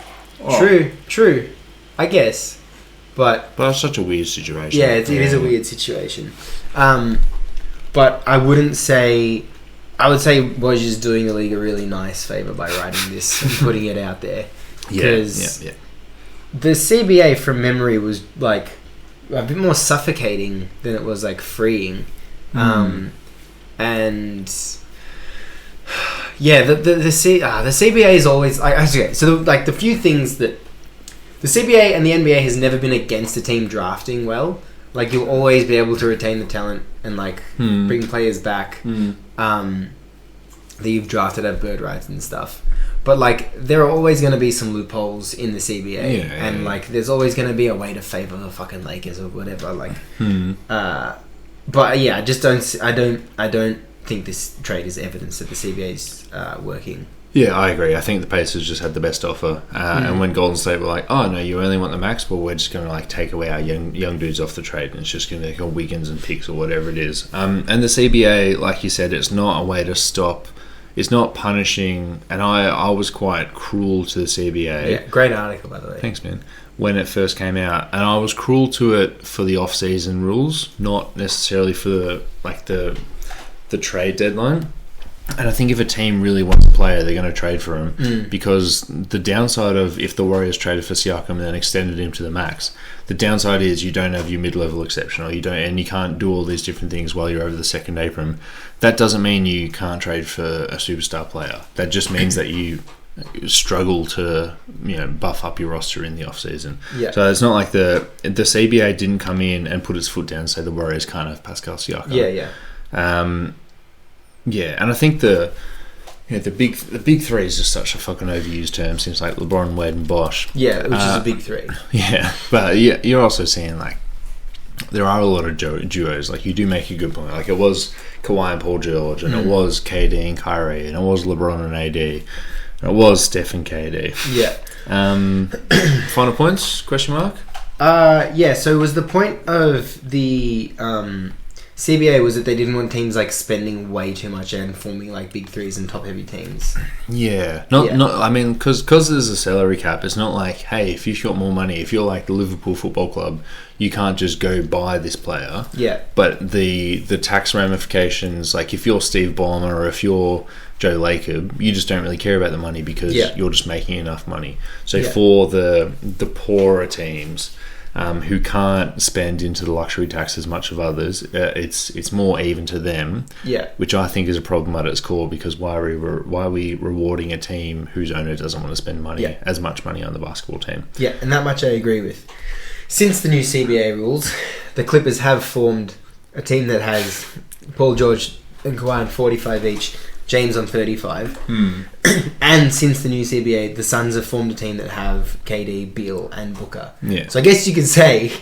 True. I guess. But it's such a weird situation. Yeah, it is a weird situation. But I wouldn't say... I would say Woj is doing the league a really nice favour by writing this and putting it out there. Because the CBA, from memory, was like a bit more suffocating than it was like freeing. And yeah, the CBA is always like, okay. So the few things that the CBA and the NBA has never been against a team drafting well. Like, you'll always be able to retain the talent and like bring players back that you've drafted at bird rights and stuff. But like, there are always going to be some loopholes in the CBA, and like, there's always going to be a way to favour the fucking Lakers or whatever. Like, but yeah, I just don't think this trade is evidence that the CBA's working. Yeah, I agree. I think the Pacers just had the best offer, and when Golden State were like, "Oh no, you only want the max, but we're just going to like take away our young dudes off the trade, and it's just going to be like Wiggins and picks or whatever it is." And the CBA, like you said, it's not a way to stop. It's not punishing, and I was quite cruel to the CBA. Yeah, great article, by the way. Thanks, man. When it first came out, and I was cruel to it for the off-season rules, not necessarily for the trade deadline. And I think if a team really wants a player, they're going to trade for him, because the downside of if the Warriors traded for Siakam and then extended him to the max, the downside is you don't have your mid-level exception, or you can't do all these different things while you're over the second apron. That doesn't mean you can't trade for a superstar player. That just means that you struggle to buff up your roster in the off season. Yeah. So it's not like the CBA didn't come in and put its foot down and say the Warriors can't have Pascal Siakam. Yeah, and I think the big three is just such a fucking overused term since like LeBron, Wade, and Bosh. Yeah, which is a big three. Yeah, but yeah, you're also seeing like there are a lot of duos. Like, you do make a good point. Like, it was Kawhi and Paul George, and it was KD and Kyrie, and it was LeBron and AD, and it was Steph and KD. Yeah. Final points? Question mark? Yeah. So was the point of the CBA was that they didn't want teams like spending way too much and forming like big threes and top heavy teams. Yeah, not. I mean, because there's a salary cap. It's not like, hey, if you've got more money, if you're like the Liverpool Football Club, you can't just go buy this player. Yeah. But the tax ramifications, like if you're Steve Ballmer or if you're Joe Lacob, you just don't really care about the money because you're just making enough money. So for the poorer teams, who can't spend into the luxury tax as much of others, it's more even to them. Yeah, which I think is a problem at its core, because why are we rewarding a team whose owner doesn't want to spend as much money on the basketball team? Yeah, and that much I agree with. Since the new CBA rules, the Clippers have formed a team that has Paul George and Kawhi on 45 each, James on 35. And since the new CBA, the Suns have formed a team that have KD, Beal, and Booker. Yeah. So I guess you could say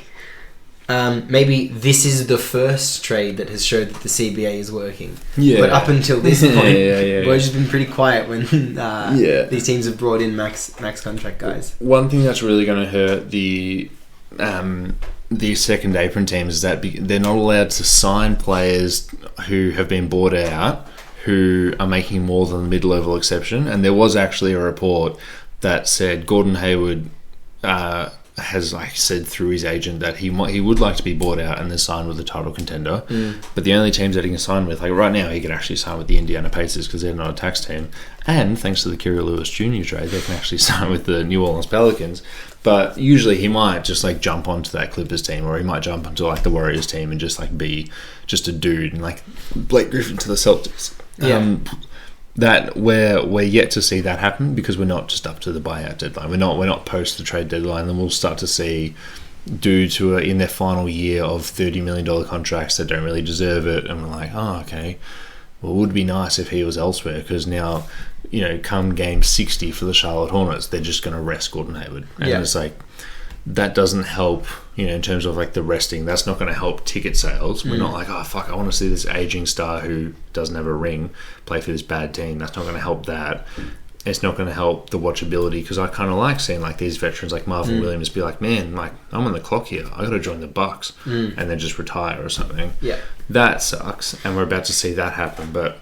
maybe this is the first trade that has showed that the CBA is working. Yeah. But up until this point, Woj has been pretty quiet when these teams have brought in max contract guys. One thing that's really going to hurt the second apron teams is that they're not allowed to sign players who have been bought out who are making more than the mid-level exception. And there was actually a report that said Gordon Hayward has said through his agent that he would like to be bought out and then sign with a title contender. But the only teams that he can sign with, like right now, he could actually sign with the Indiana Pacers because they're not a tax team. And thanks to the Kira Lewis Jr. trade, they can actually sign with the New Orleans Pelicans. But usually he might just jump onto that Clippers team, or he might jump onto the Warriors team and just be just a dude, and Blake Griffin to the Celtics. That we're yet to see that happen because we're not just up to the buyout deadline. We're not post the trade deadline. Then we'll start to see dudes who are in their final year of $30 million contracts that don't really deserve it, and we're like, oh, okay. Well, it would be nice if he was elsewhere, because now, come game 60 for the Charlotte Hornets, they're just going to rest Gordon Hayward. And it's that doesn't help, in terms of the resting. That's not going to help ticket sales. We're not oh, fuck, I want to see this aging star who doesn't have a ring play for this bad team. That's not going to help that. It's not going to help the watchability, because I kind of like seeing these veterans like Marvin Williams be man, I'm on the clock here. I got to join the Bucks and then just retire or something. Yeah, that sucks, and we're about to see that happen. But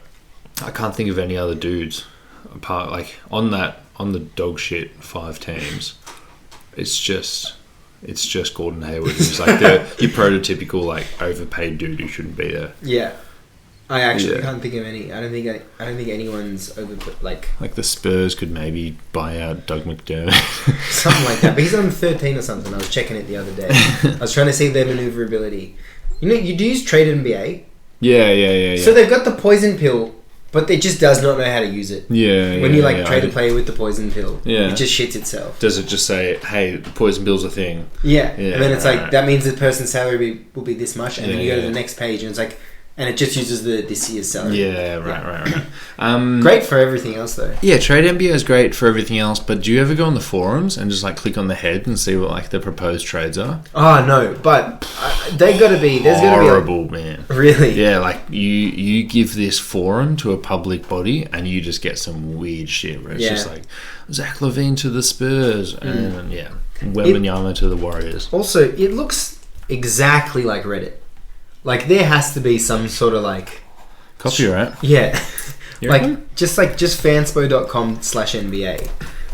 I can't think of any other dudes apart on the dog shit 5 teams. It's just Gordon Hayward, who's your prototypical overpaid dude who shouldn't be there. Yeah. I actually can't think of any. I don't think anyone's over like the Spurs could maybe buy out Doug McDermott. Something like that. But he's on 13 or something. I was checking it the other day. I was trying to see their maneuverability. You know, you do use trade NBA. Yeah. So they've got the poison pill, but it just does not know how to use it. When you trade a player with the poison pill, it just shits itself. Does it just say, hey, the poison pill's a thing? Yeah. And then it's that means the person's salary will be this much, and then you go to the next page and it's like, and it just uses this year's salary. Yeah, right. Great for everything else, though. Yeah, Trade NBA is great for everything else, but do you ever go on the forums and just click on the head and see what the proposed trades are? Oh no, but they got to be. There's horrible, man. Really? Yeah, you give this forum to a public body and you just get some weird shit where it's just Zach LaVine to the Spurs and Wembanyama to the Warriors. Also, it looks exactly like Reddit. There has to be some sort of copyright. Yeah. Just fanspo.com/NBA.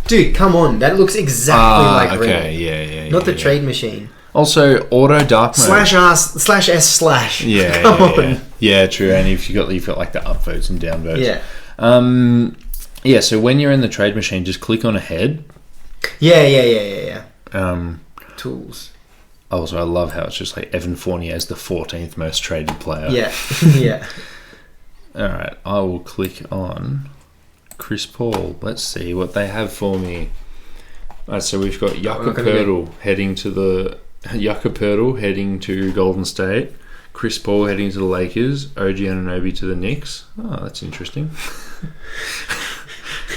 Dude, come on. That looks exactly like Reddit. Okay, yeah. Not the trade machine. Also, auto dark mode. /R//S/. Yeah, come on. Yeah, true. And you've got the upvotes and downvotes. Yeah. So when you're in the trade machine, just click on a head. Yeah. Tools. Also, I love how it's just Evan Fournier is the 14th most traded player. Yeah. All right, I will click on Chris Paul. Let's see what they have for me. All right, so we've got Yucca Purtle heading to Golden State. Chris Paul heading to the Lakers. OG Anunoby to the Knicks. Oh, that's interesting.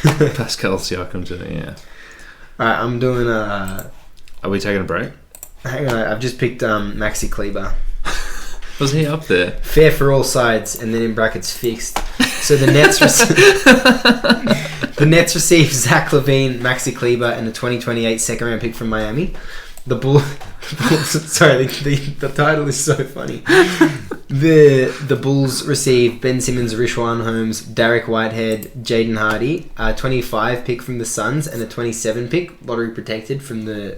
Pascal Siakam to the All right, I'm doing Are we taking a break? Hang on, I've just picked Maxi Kleber. Was he up there? Fair for all sides, and then in brackets fixed. So the Nets receive Zach LaVine, Maxi Kleber, and the 2028 second round pick from Miami. The Bulls. Sorry, the title is so funny. The Bulls receive Ben Simmons, Richaun Holmes, Derek Whitehead, Jaden Hardy, a 25 pick from the Suns, and a 27 pick lottery protected from the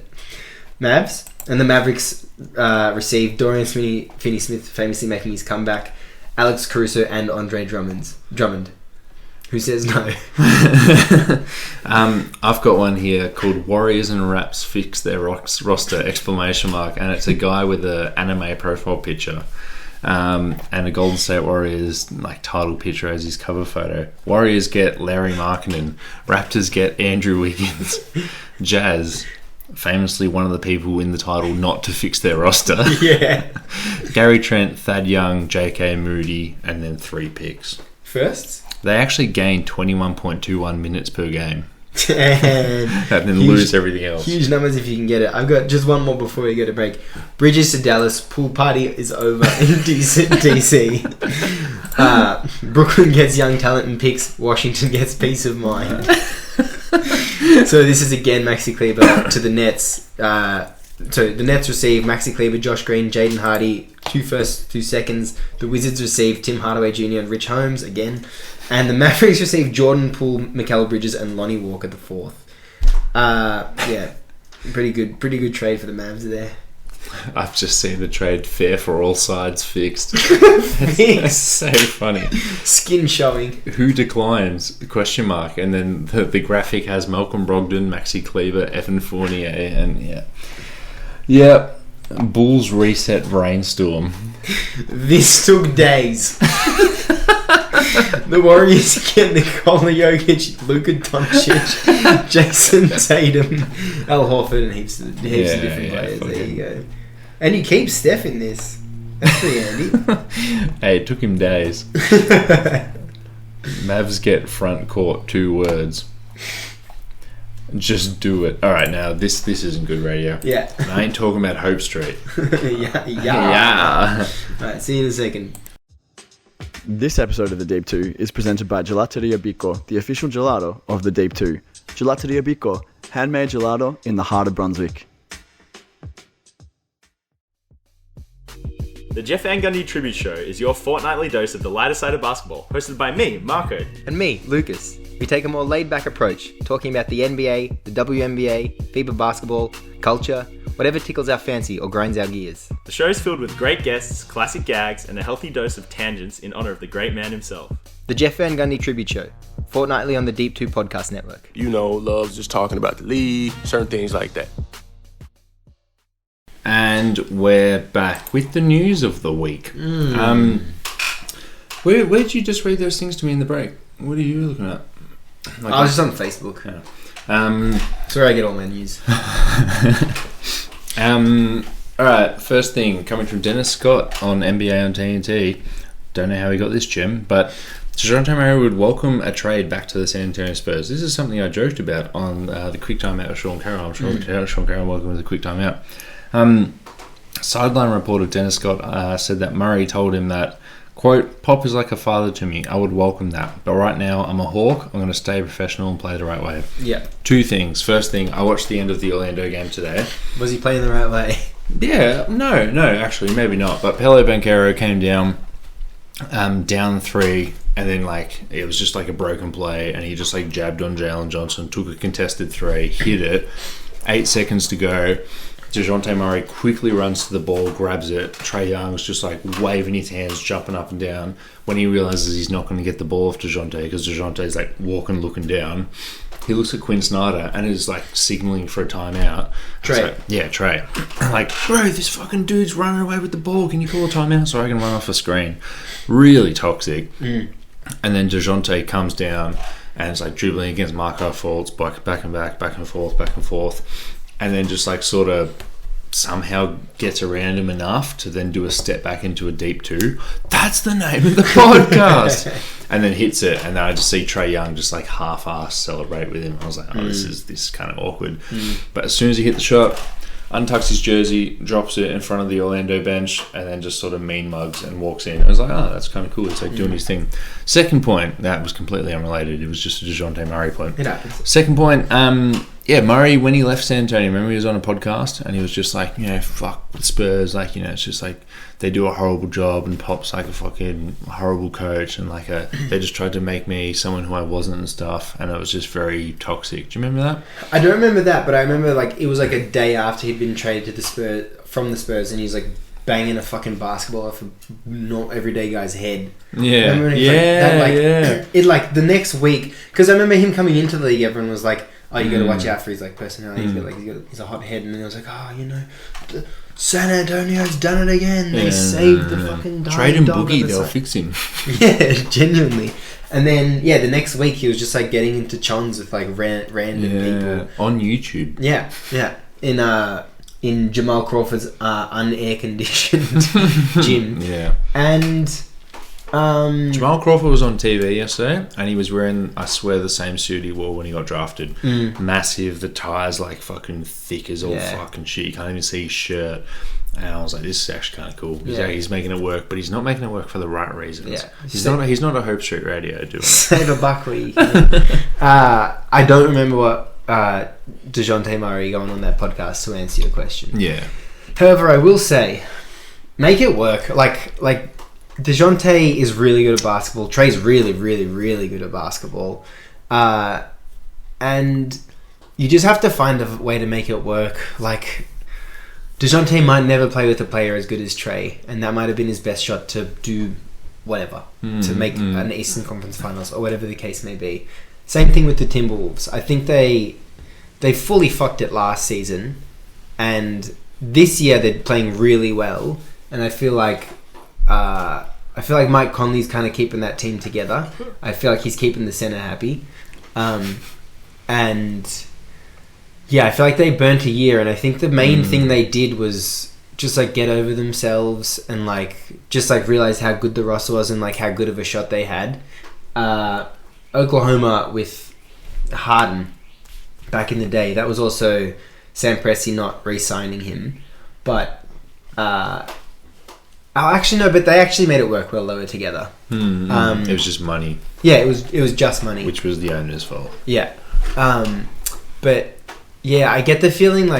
Mavs. And the Mavericks received Dorian Finney-Smith, famously making his comeback, Alex Caruso, and Andre Drummond. Who says no? I've got one here called Warriors and Raps Fix Their Roster! ! And it's a guy with an anime profile picture and a Golden State Warriors title picture as his cover photo. Warriors get Larry Markkinen. Raptors get Andrew Wiggins. Jazz, famously one of the people in the title not to fix their roster. Yeah. Gary Trent, Thad Young, J.K. Moody, and then 3 picks. Firsts? They actually gain 21.21 minutes per game. And then lose everything else. Huge numbers if you can get it. I've got just one more before we go to break. Bridges to Dallas. Pool party is over in DC. Brooklyn gets young talent and picks. Washington gets peace of mind. So this is again Maxi Kleber to the Nets. So the Nets receive Maxi Kleber, Josh Green, Jaden Hardy, 2 firsts, 2 seconds. The Wizards receive Tim Hardaway Jr. and Rich Holmes again. And the Mavericks receive Jordan Poole, Mikal Bridges, and Lonnie Walker the 4th. Pretty good trade for the Mavs there. I've just seen the trade fair for all sides fixed. That's so funny. Skin showing. Who declines? Question mark. And then the graphic has Malcolm Brogdon, Maxi Kleber, Evan Fournier, and yeah. Bulls reset brainstorm. This took days. The Warriors get Nikola Jokic, Luka Doncic, Jason Tatum, Al Horford, and heaps of different players. There you go. And you keep Steph in this. That's pretty handy. Hey, it took him days. Mavs get front court, 2 words. Just do it. All right, now this isn't good radio. Yeah. I ain't talking about Hope Street. Yeah. All right, see you in a second. This episode of The Deep 2 is presented by Gelateria Bico, the official gelato of The Deep 2. Gelateria Bico, handmade gelato in the heart of Brunswick. The Jeff Van Gundy Tribute Show is your fortnightly dose of the lighter side of basketball, hosted by me, Marco. And me, Lucas. We take a more laid-back approach, talking about the NBA, the WNBA, FIBA basketball, culture, whatever tickles our fancy or grinds our gears. The show is filled with great guests, classic gags, and a healthy dose of tangents in honour of the great man himself. The Jeff Van Gundy Tribute Show, fortnightly on the Deep 2 Podcast Network. You know, loves just talking about the league, certain things like that. And we're back with the news of the week. Where did you just read those things to me in the break? What are you looking at? Like, I was just on Facebook. Yeah. That's where I get all my news. Alright, first thing, coming from Dennis Scott on NBA on TNT. Don't know how he got this, Jim, but Toronto Murray would welcome a trade back to the San Antonio Spurs. This is something I joked about on the Quick Time Out with Sean Carroll. Sean Carroll, welcome to the Quick Time Out. Sideline reporter Dennis Scott said that Murray told him that, quote, "Pop is like a father to me. I would welcome that. But right now, I'm a Hawk. I'm going to stay professional and play the right way." Yeah. Two things. First thing, I watched the end of the Orlando game today. Was he playing the right way? Yeah, no, actually, maybe not. But Paolo Banchero came down 3, and then it was just like a broken play, and he just jabbed on Jalen Johnson, took a contested 3, hit it. 8 seconds to go. DeJounte Murray quickly runs to the ball, grabs it. Trae Young's just waving his hands, jumping up and down. When he realizes he's not going to get the ball off DeJounte because DeJounte's walking, looking down, he looks at Quinn Snyder and is signaling for a timeout. Trae. Trae. Bro, this fucking dude's running away with the ball. Can you call a timeout so I can run off a screen? Really toxic. And then DeJounte comes down and is dribbling against Marco Fultz, back and forth. And then just sort of somehow gets around him enough to then do a step back into a deep 2. That's the name of the podcast. And then hits it, and then I just see Trae Young just half-ass celebrate with him. I was like, oh, this is kind of awkward. But as soon as he hit the shot, untucks his jersey, drops it in front of the Orlando bench, and then just sort of mean mugs and walks in. I was like, oh, that's kind of cool. It's doing his thing. Second point, that was completely unrelated. It was just a DeJounte Murray point. It happens. Second point, Murray, when he left San Antonio, remember he was on a podcast and he was just fuck the Spurs, it's just they do a horrible job and Pop's a fucking horrible coach and they just tried to make me someone who I wasn't and stuff, and it was just very toxic. Do you remember that? I don't remember that, but I remember it was a day after he'd been traded to the Spurs from the Spurs, and he's banging a fucking basketball off a not everyday guy's head. Yeah, It the next week, because I remember him coming into the league, everyone was like, oh, you got to watch out for his personality. He's a hot head, and then I was like, San Antonio's done it again. They saved the fucking dog. Trade him Boogie, they'll fix him. Yeah, genuinely. And then the next week he was just getting into chons with random people on YouTube. Yeah. In Jamal Crawford's unair conditioned gym. Yeah. And Jamal Crawford was on TV yesterday, and he was wearing, I swear, the same suit he wore when he got drafted. Massive, the tires fucking thick as all fucking shit. You can't even see his shirt. And I was like, this is actually kind of cool. He's making it work, but he's not making it work for the right reasons. Yeah. He's not a Hope Street Radio doing it. Save a buck where you can. I don't remember what DeJounte Murray going on that podcast to answer your question. Yeah. However, I will say, make it work. DeJounte is really good at basketball. Trey's really, really, really good at basketball. And you just have to find a way to make it work. DeJounte might never play with a player as good as Trey, and that might have been his best shot to do whatever, to make an Eastern Conference Finals or whatever the case may be. Same thing with the Timberwolves. I think they fully fucked it last season, and this year they're playing really well, and I feel like Mike Conley's kind of keeping that team together. I feel like he's keeping the center happy. I feel like they burnt a year, and I think the main thing they did was just get over themselves and just realize how good the roster was and how good of a shot they had. Oklahoma with Harden back in the day, that was also Sam Presti not re-signing him, but actually no, but they actually made it work well. They were together. It was just money. Yeah, it was just money, which was the owner's fault. Yeah, but yeah, I get the feeling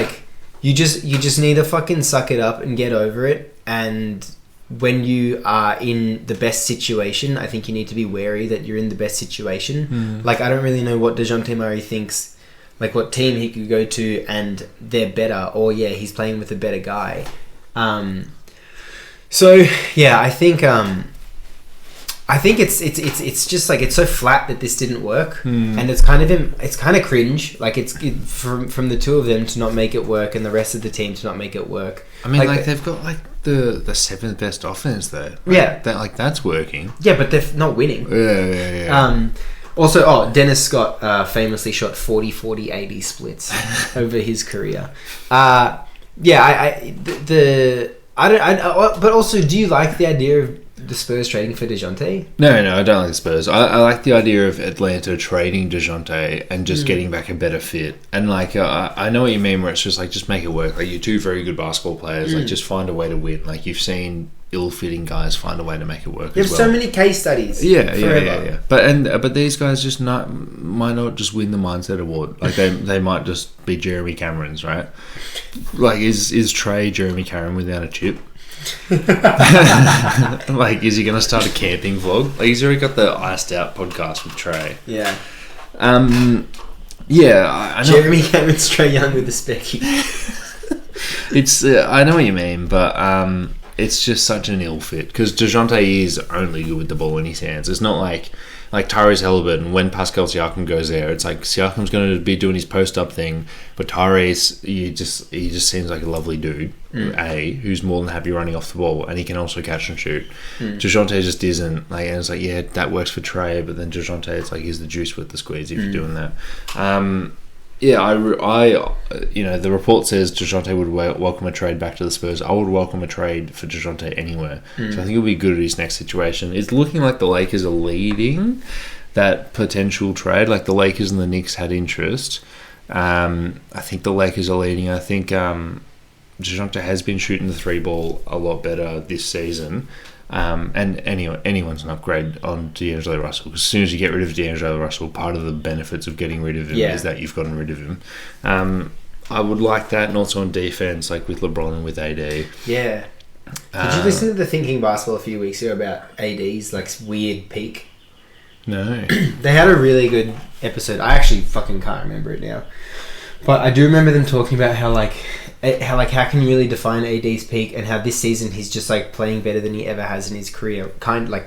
you just need to fucking suck it up and get over it. And when you are in the best situation, I think you need to be wary that you're in the best situation. I don't really know what DeJounte Murray thinks, what team he could go to and they're better, or he's playing with a better guy. So yeah, I think it's just like it's so flat that this didn't work, and it's kind of cringe. Like it's from the two of them to not make it work, and the rest of the team to not make it work. I mean, like they've got like the seventh best offense there. Yeah, that's working. Yeah, but they're not winning. Yeah. Also, Dennis Scott famously shot 40-40-80 splits over his career. But also, do you like the idea of the Spurs trading for DeJounte? No, I don't like the Spurs. I like the idea of Atlanta trading DeJounte and just getting back a better fit. And like, I know what you mean, where it's just like, just make it work. Like, you're two very good basketball players. Like, just find a way to win. Like, you've seen ill-fitting guys find a way to make it work. There's so many case studies. Yeah. But these guys just might not just win the mindset award. Like, they might just be Jeremy Cameron's, right? Like, is Trey Jeremy Cameron without a chip? Like, is he going to start a camping vlog? Like, he's already got the Iced Out podcast with Trey. Yeah. I know. Jeremy Cameron's Trey Young with the specky. It's I know what you mean, but it's just such an ill fit because DeJounte is only good with the ball in his hands. It's not like Tyrese Halliburton. When Pascal Siakam goes there, it's like Siakam's going to be doing his post up thing, but Tyrese, he just seems like a lovely dude. Who's more than happy running off the ball, and he can also catch and shoot. DeJounte just isn't like, and it's like, yeah, that works for Trey, but then DeJounte, it's like he's the juice with the squeeze if you're doing that. The report says DeJounte would welcome a trade back to the Spurs. I would welcome a trade for DeJounte anywhere. So I think it'll be good at his next situation. It's looking like the Lakers are leading that potential trade. Like the Lakers and the Knicks had interest. I think the Lakers are leading. I think DeJounte has been shooting the 3-ball a lot better this season. And anyone's an upgrade on D'Angelo Russell. Because as soon as you get rid of D'Angelo Russell, part of the benefits of getting rid of him is that you've gotten rid of him. I would like that, and also on defense, like with LeBron and with AD. Yeah. Did you listen to the Thinking Basketball a few weeks ago about AD's like weird peak? No. They had a really good episode. I actually fucking can't remember it now, but I do remember them talking about how can you really define AD's peak, and how this season he's just like playing better than he ever has in his career,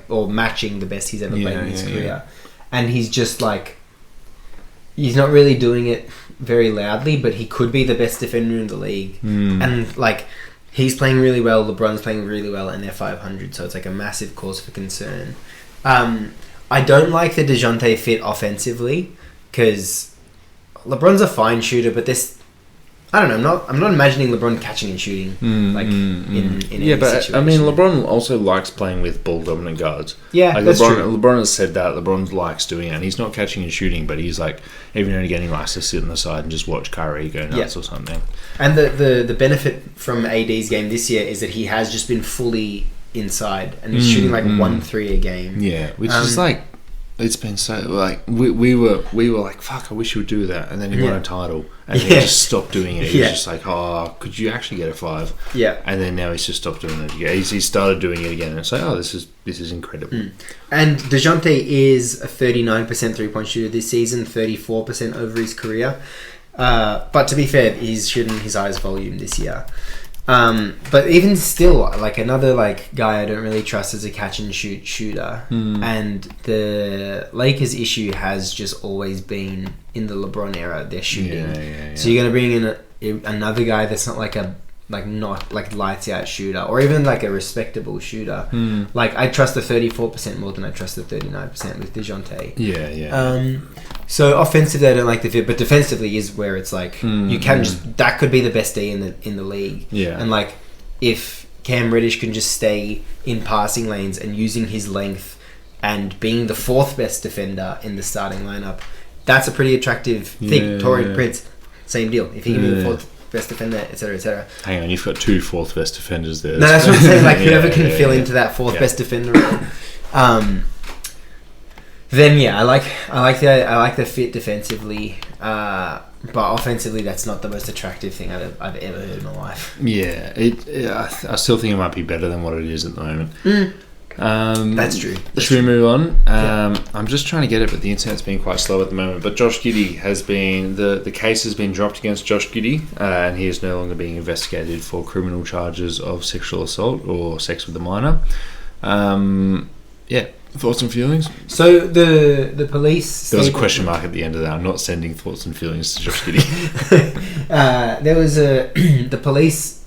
or matching the best he's ever played in his career. And he's just like, he's not really doing it very loudly, but he could be the best defender in the league. And like, he's playing really well, LeBron's playing really well, and they're 500, so it's like a massive cause for concern. I don't like the DeJounte fit offensively, because LeBron's a fine shooter, but I don't know. I'm not imagining LeBron catching and shooting in any situation. I mean, LeBron also likes playing with ball dominant guards. Yeah, like that's true. LeBron has said that. LeBron likes doing it, and he's not catching and shooting, but he's like, every now and again he likes to sit on the side and just watch Kyrie go nuts or something. And the benefit from AD's game this year is that he has just been fully inside, and he's shooting like 1-3 a game. Yeah, which is like, it's been so like we were like, fuck, I wish you would do that, and then he won a title, and he just stopped doing it. He was just like, oh, could you actually get a 5? Yeah, and then now he's just stopped doing it again. He started doing it again, and it's like, oh, this is incredible. And DeJounte is a 39% 3-point shooter this season, 34% over his career. But to be fair, he's shooting his highest volume this year. But even still, like another like guy I don't really trust as a catch and shoot shooter. And the Lakers' issue has just always been in the LeBron era, their shooting. So you're gonna bring in another guy that's not like not like lights out shooter, or even like a respectable shooter. Like I trust the 34% more than I trust the 39% with DeJounte. So offensively, I don't like the fit, but defensively is where it's like you can just, that could be the best D in the league. And like if Cam Reddish can just stay in passing lanes and using his length and being the 4th best defender in the starting lineup, that's a pretty attractive thing. Torrey Prince, same deal. If he can be the 4th best defender, etc., etc. Hang on, you've got 2 4th best defenders there. No, that's what I'm saying. Like whoever can fill into that 4th best defender role. Then I like the fit defensively, but offensively, that's not the most attractive thing I've ever heard in my life. I still think it might be better than what it is at the moment. That's true. Should we move on? I'm just trying to get it, but the internet's been quite slow at the moment. But Josh Giddey has been... The case has been dropped against Josh Giddey, and he is no longer being investigated for criminal charges of sexual assault or sex with a minor. Thoughts and feelings? So the police... There was a question mark at the end of that. I'm not sending thoughts and feelings to Josh Giddey. There was the police...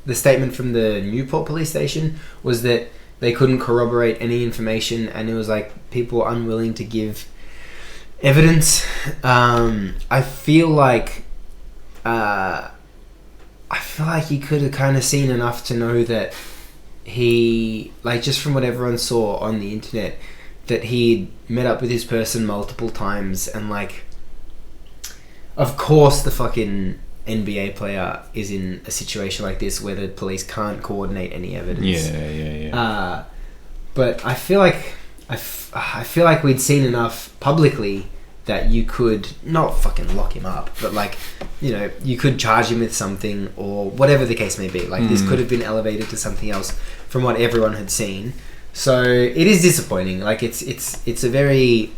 the statement from the Newport police station was that they couldn't corroborate any information, and it was like people unwilling to give evidence. I feel like he could have kind of seen enough to know that he, like, just from what everyone saw on the internet, that he met up with this person multiple times, and like, of course the fucking NBA player is in a situation like this where the police can't coordinate any evidence. Yeah. But I feel like we'd seen enough publicly that you could not fucking lock him up, but like, you know, you could charge him with something or whatever the case may be. Like, this could have been elevated to something else from what everyone had seen. So it is disappointing. Like, it's a very,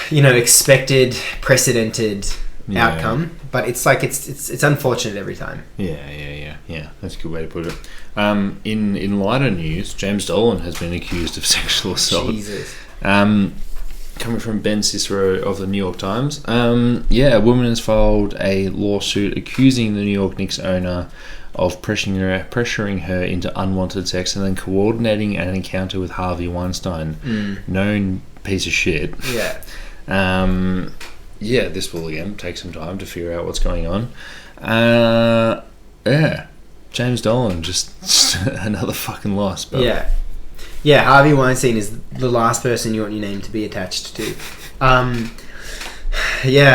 you know, expected, precedented outcome, but it's like it's unfortunate every time. Yeah. That's a good way to put it. In lighter news, James Dolan has been accused of sexual assault. Jesus. Coming from Ben Cicero of the New York Times. A woman has filed a lawsuit accusing the New York Knicks owner of pressuring her into unwanted sex and then coordinating an encounter with Harvey Weinstein, known piece of shit. This will again take some time to figure out what's going on. James Dolan, just another fucking loss. But Harvey Weinstein is the last person you want your name to be attached to. I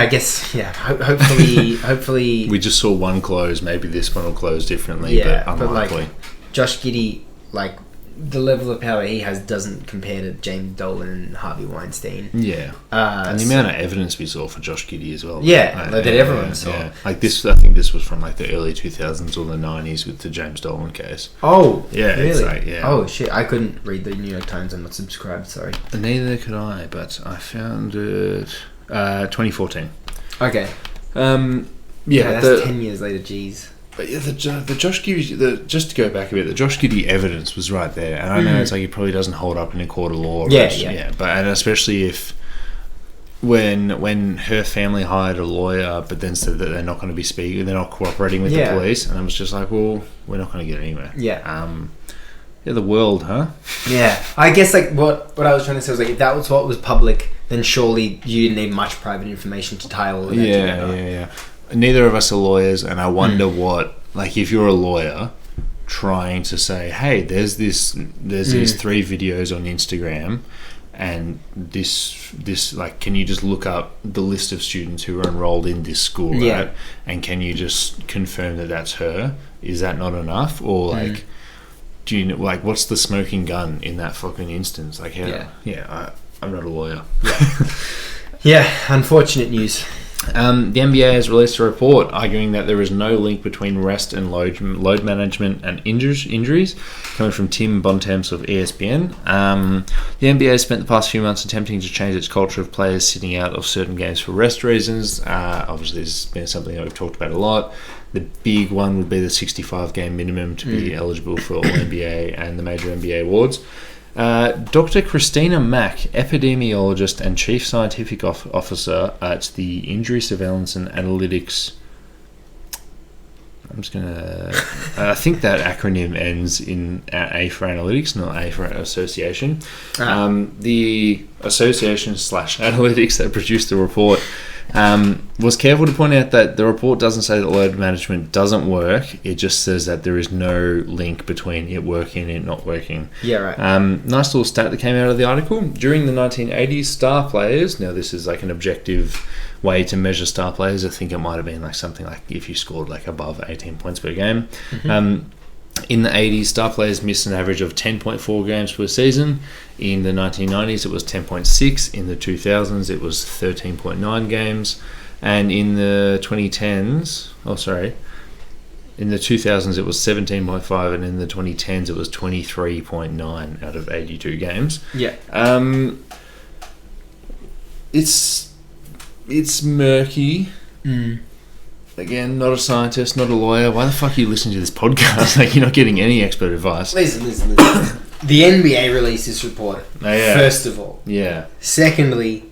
guess. Hopefully. We just saw one close. Maybe this one will close differently, but unlikely. But like, Josh Giddey, like, the level of power he has doesn't compare to James Dolan and Harvey Weinstein. And the amount of evidence we saw for Josh Giddey as well. That everyone saw. Like this, I think this was from like the early 2000s or the 90s with the James Dolan case. Oh, yeah, really? It's like, Oh shit! I couldn't read the New York Times. I'm not subscribed. Sorry. Neither could I, but I found it 2014. Okay. That's 10 years later. Jeez. But yeah, the Josh Giddey, just to go back a bit, the Josh Giddey evidence was right there, and I know it's like it probably doesn't hold up in a court of law. But and especially if when her family hired a lawyer, but then said that they're not going to be speaking, they're not cooperating with the police, and I was just like, well, we're not going to get anywhere. The world, huh? Yeah, I guess like what I was trying to say was like, if that was what was public, then surely you didn't need much private information to tie all of that together. Yeah. Neither of us are lawyers, and I wonder what, like, if you're a lawyer trying to say, hey, there's these 3 videos on Instagram, and this like, can you just look up the list of students who are enrolled in this school, right? And can you just confirm that that's her? Is that not enough? Or like, do you know, like, what's the smoking gun in that fucking instance? Like, I'm not a lawyer. Unfortunate news. The NBA has released a report arguing that there is no link between rest and load management and injuries, coming from Tim Bontemps of ESPN. The NBA has spent the past few months attempting to change its culture of players sitting out of certain games for rest reasons. Obviously, this has been something that we've talked about a lot. The big one would be the 65-game minimum to be eligible for all NBA and the major NBA awards. Dr. Christina Mack, epidemiologist and chief scientific officer at the Injury Surveillance and Analytics. I'm just gonna. I think that acronym ends in A for analytics, not A for association. The association / analytics that produced the report was careful to point out that the report doesn't say that load management doesn't work. It just says that there is no link between it working and it not working. Nice little stat that came out of the article. During the 1980s, star players, now this is like an objective way to measure star players. I think it might have been like something like if you scored like above 18 points per game. In the 80s, star players missed an average of 10.4 games per season. In the 1990s, it was 10.6. In the 2000s, it was 13.9 games. And in the 2010s, In the 2000s, it was 17.5, and in the 2010s, it was 23.9 out of 82 games. Yeah. It's murky. Again, not a scientist, not a lawyer. Why the fuck are you listening to this podcast? Like, you're not getting any expert advice. Listen. The NBA released this report. Oh, yeah. First of all. Yeah. Secondly,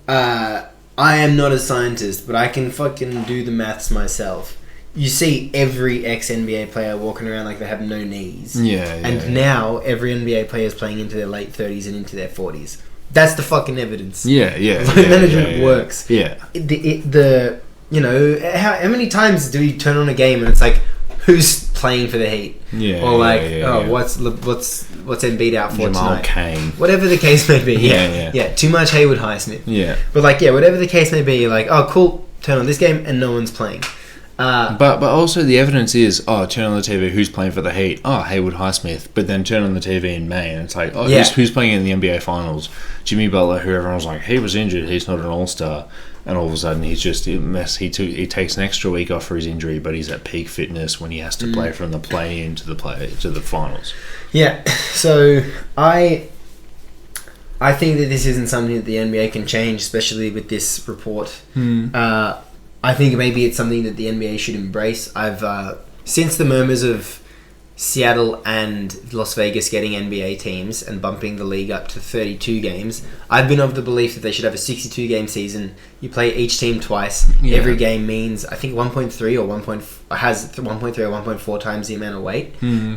I am not a scientist, but I can fucking do the maths myself. You see every ex-NBA player walking around like they have no knees. Now every NBA player is playing into their late 30s and into their 40s. That's the fucking evidence. Yeah. Load management works. Yeah. How many times do you turn on a game and it's like, who's playing for the Heat? Yeah. Or like, what's Embiid out for Jamal tonight? Kane. Whatever the case may be. Yeah. Too much Hayward Highsmith. Yeah. But like, whatever the case may be, you're like, oh, cool, turn on this game and no one's playing. But also the evidence is, turn on the TV, who's playing for the Heat? Oh, Hayward Highsmith. But then turn on the TV in May and it's like, who's playing in the NBA Finals? Jimmy Butler, who everyone was like, he was injured, he's not an all-star. And all of a sudden he's just a mess. He takes an extra week off for his injury, but he's at peak fitness when he has to play from the play-in to the finals. Yeah, so I think that this isn't something that the NBA can change, especially with this report. I think maybe it's something that the NBA should embrace. I've since the murmurs of Seattle and Las Vegas getting NBA teams and bumping the league up to 32 games, I've been of the belief that they should have a 62-game season. You play each team twice. Yeah. Every game means, I think, 1.3 or has 1.3 or 1.4 times the amount of weight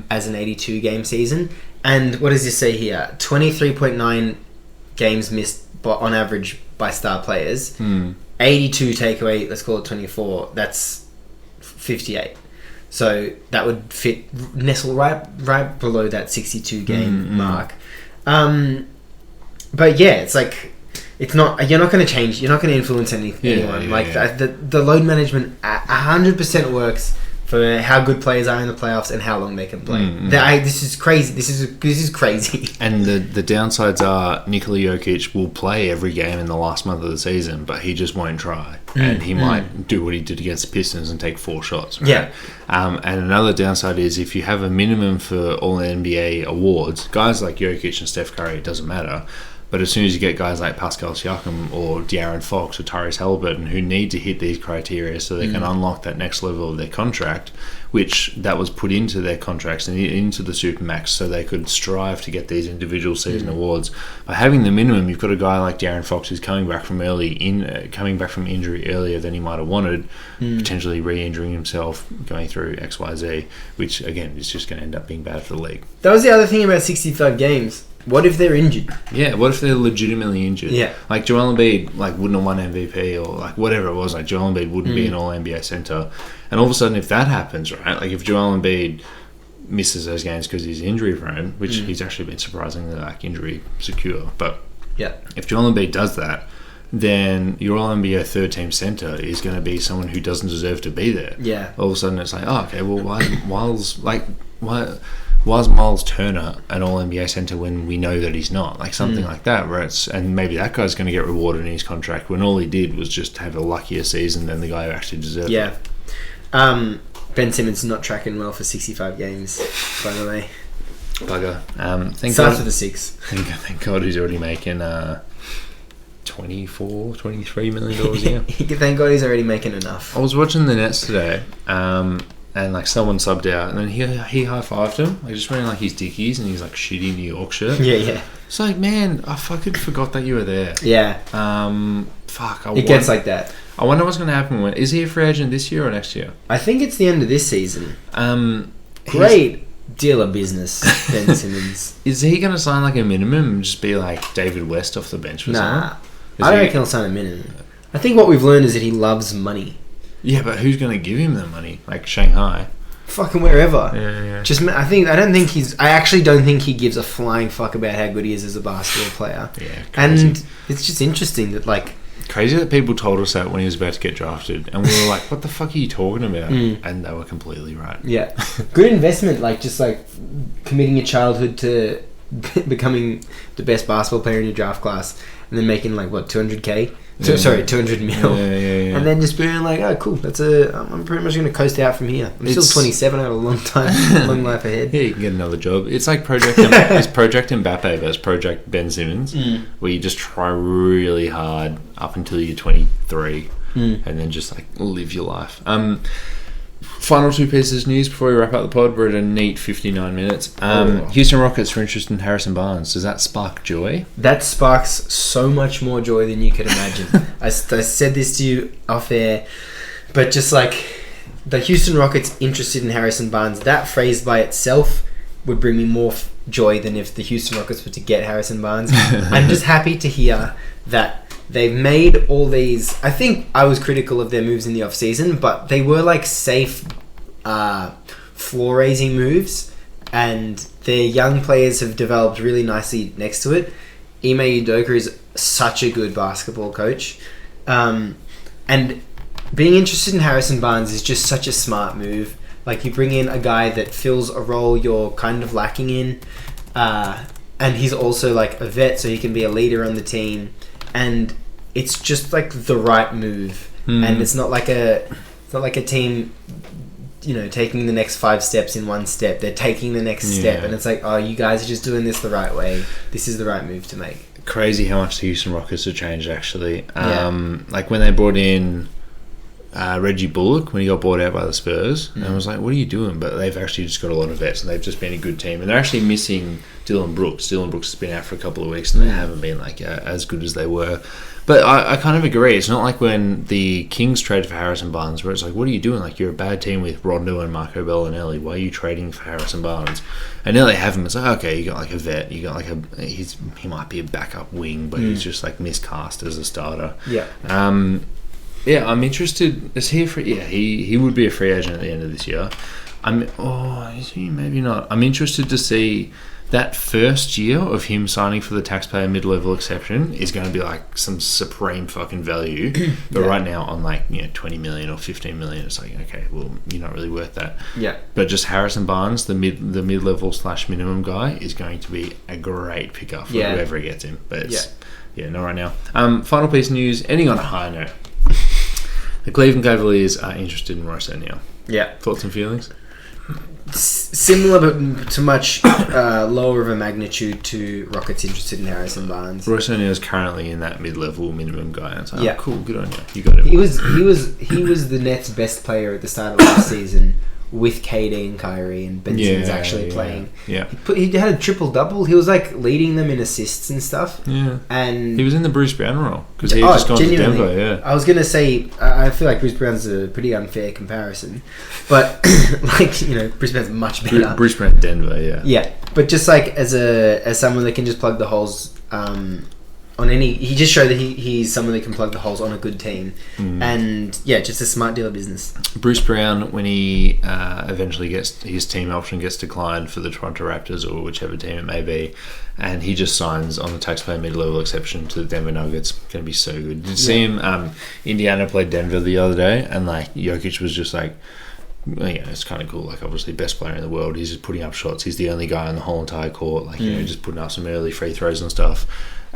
as an 82-game season. And what does this say here? 23.9 games missed on average by star players. 82 take away, let's call it 24. That's 58. So that would nestle right below that 62 game mark. But yeah, it's like you're not going to change. You're not going to influence anyone. The load management 100% works for how good players are in the playoffs and how long they can play. This is crazy. This is crazy. And the downsides are Nikola Jokic will play every game in the last month of the season, but he just won't try. And he might do what he did against the Pistons and take 4 shots. Right? Yeah. And another downside is if you have a minimum for all NBA awards, guys like Jokic and Steph Curry, it doesn't matter. But as soon as you get guys like Pascal Siakam or De'Aaron Fox or Tyrese Halliburton who need to hit these criteria so they can unlock that next level of their contract, which that was put into their contracts and into the Supermax so they could strive to get these individual season awards. By having the minimum, you've got a guy like De'Aaron Fox who's coming back from injury earlier than he might have wanted, potentially re-injuring himself, going through XYZ, which again is just going to end up being bad for the league. That was the other thing about 65 games. What if they're injured? Yeah, what if they're legitimately injured? Yeah. Like Joel Embiid wouldn't have won MVP or like whatever it was, like Joel Embiid wouldn't be an all-NBA center. And all of a sudden if that happens, right, like if Joel Embiid misses those games because he's injury prone, which he's actually been surprisingly injury secure, but if Joel Embiid does that, then your all-NBA third-team center is going to be someone who doesn't deserve to be there. Yeah. All of a sudden it's like, why is Miles Turner an all-NBA center when we know that he's not? Like something like that, right? And maybe that guy's going to get rewarded in his contract when all he did was just have a luckier season than the guy who actually deserved it. Yeah. Ben Simmons not tracking well for 65 games, by the way. Bugger. Starts with a 6. Thank God he's already making $23 million a year. Thank God he's already making enough. I was watching the Nets today, and like someone subbed out, and then he high-fived him, like just wearing like his Dickies and his like shitty New York shirt. Yeah. It's like, man, I fucking forgot that you were there. Yeah. It gets like that. I wonder what's going to happen. Is he a free agent this year or next year? I think it's the end of this season. Great deal of business, Ben Simmons. Is he going to sign like a minimum and just be like David West off the bench or something? I don't reckon he'll sign a minimum. I think what we've learned is that he loves money. Yeah, but who's going to give him the money? Like Shanghai? Fucking wherever. Yeah. I actually don't think he gives a flying fuck about how good he is as a basketball player. Yeah, crazy. And it's just interesting that like... Crazy that people told us that when he was about to get drafted, and we were like, what the fuck are you talking about? And they were completely right. Yeah. Good investment, like just like committing your childhood to becoming the best basketball player in your draft class. and then making like what 200k. Sorry, 200 mil. Yeah. And then just being like, oh, cool. I'm pretty much going to coast out from here. I'm still 27. I got a long life ahead. Yeah, you can get another job. It's like Project Mbappe versus Project Ben Simmons, where you just try really hard up until you're 23, and then just like live your life. Final two pieces of news before we wrap up the pod. We're at a neat 59 minutes. Houston Rockets are interested in Harrison Barnes. Does that spark joy? That sparks so much more joy than you could imagine. I said this to you off air, but just like the Houston Rockets interested in Harrison Barnes, that phrase by itself would bring me more joy than if the Houston Rockets were to get Harrison Barnes. I'm just happy to hear that they've made all these. I think I was critical of their moves in the offseason, but they were like safe floor raising moves, and their young players have developed really nicely next to it. Ime Udoka is such a good basketball coach, and being interested in Harrison Barnes is just such a smart move. Like, you bring in a guy that fills a role you're kind of lacking in, and he's also like a vet, so he can be a leader on the team. And it's just like the right move, and it's not like a team, taking the next 5 steps in one step. They're taking the next step, and it's like, oh, you guys are just doing this the right way. This is the right move to make. Crazy how much the Houston Rockets have changed, actually. Like when they brought in Reggie Bullock when he got bought out by the Spurs, and I was like, what are you doing? But they've actually just got a lot of vets, and they've just been a good team, and they're actually missing Dylan Brooks. Dylan Brooks has been out for a couple of weeks, and they haven't been like as good as they were. But I kind of agree. It's not like when the Kings traded for Harrison Barnes, where it's like, what are you doing? Like, you're a bad team with Rondo and Marco Bellinelli. Why are you trading for Harrison Barnes? And now they have him. It's like, okay, you got like a vet. You got like he might be a backup wing, but he's just like miscast as a starter. Yeah. Yeah, I'm interested. Is he a free? Yeah, he would be a free agent at the end of this year. Is he? Maybe not. I'm interested to see that first year of him signing for the taxpayer mid-level exception is going to be like some supreme fucking value. But right now, on like 20 million or 15 million, it's like, okay, well, you're not really worth that. Yeah. But just Harrison Barnes, the mid-level / minimum guy, is going to be a great pickup for whoever gets him. But it's, not right now. Final piece of news. Ending on a high note. The Cleveland Cavaliers are interested in Royce O'Neal. Yeah. Thoughts and feelings? Similar, but to much lower of a magnitude to Rockets interested in Harrison Barnes. Royce O'Neal is currently in that mid-level minimum guy. And it's like, cool, good on you. You got him. He was the Nets' best player at the start of last season, with KD and Kyrie and Ben Simmons actually playing. Yeah. He had a triple-double. He was like leading them in assists and stuff. Yeah. And he was in the Bruce Brown role because he had just gone to Denver. Yeah. I was going to say, I feel like Bruce Brown's a pretty unfair comparison, but Bruce Brown's much better. Bruce Brown, Denver. Yeah. Yeah, but just like as someone that can just plug the holes on any, he just showed that he's someone that can plug the holes on a good team, and just a smart deal of business. Bruce Brown, when he eventually gets his team option gets declined for the Toronto Raptors or whichever team it may be, and he just signs on the taxpayer mid-level exception to the Denver Nuggets. Going to be so good. Did you see him? Indiana played Denver the other day, and like Jokic was just like, it's kind of cool. Like, obviously, best player in the world. He's just putting up shots. He's the only guy on the whole entire court. Like, just putting up some early free throws and stuff.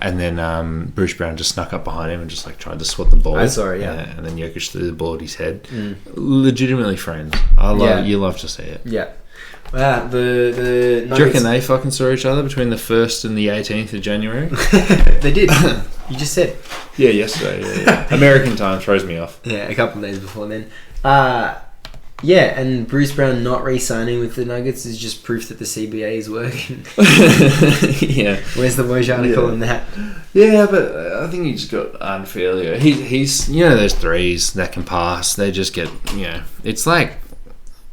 And then Bruce Brown just snuck up behind him and just like tried to swat the ball. I saw it, and then Jokic threw the ball at his head. Legitimately friends. You love to see it. Yeah. Wow. The do you reckon they fucking saw each other between the 1st and the 18th of January? They did. You just said. Yeah, yesterday. Yeah. American time throws me off. Yeah, a couple of days before then. And Bruce Brown not re-signing with the Nuggets is just proof that the CBA is working. Yeah. Where's the Woj article in that? Yeah, but I think he just got unfairly. He's those threes that can pass. They just get it's like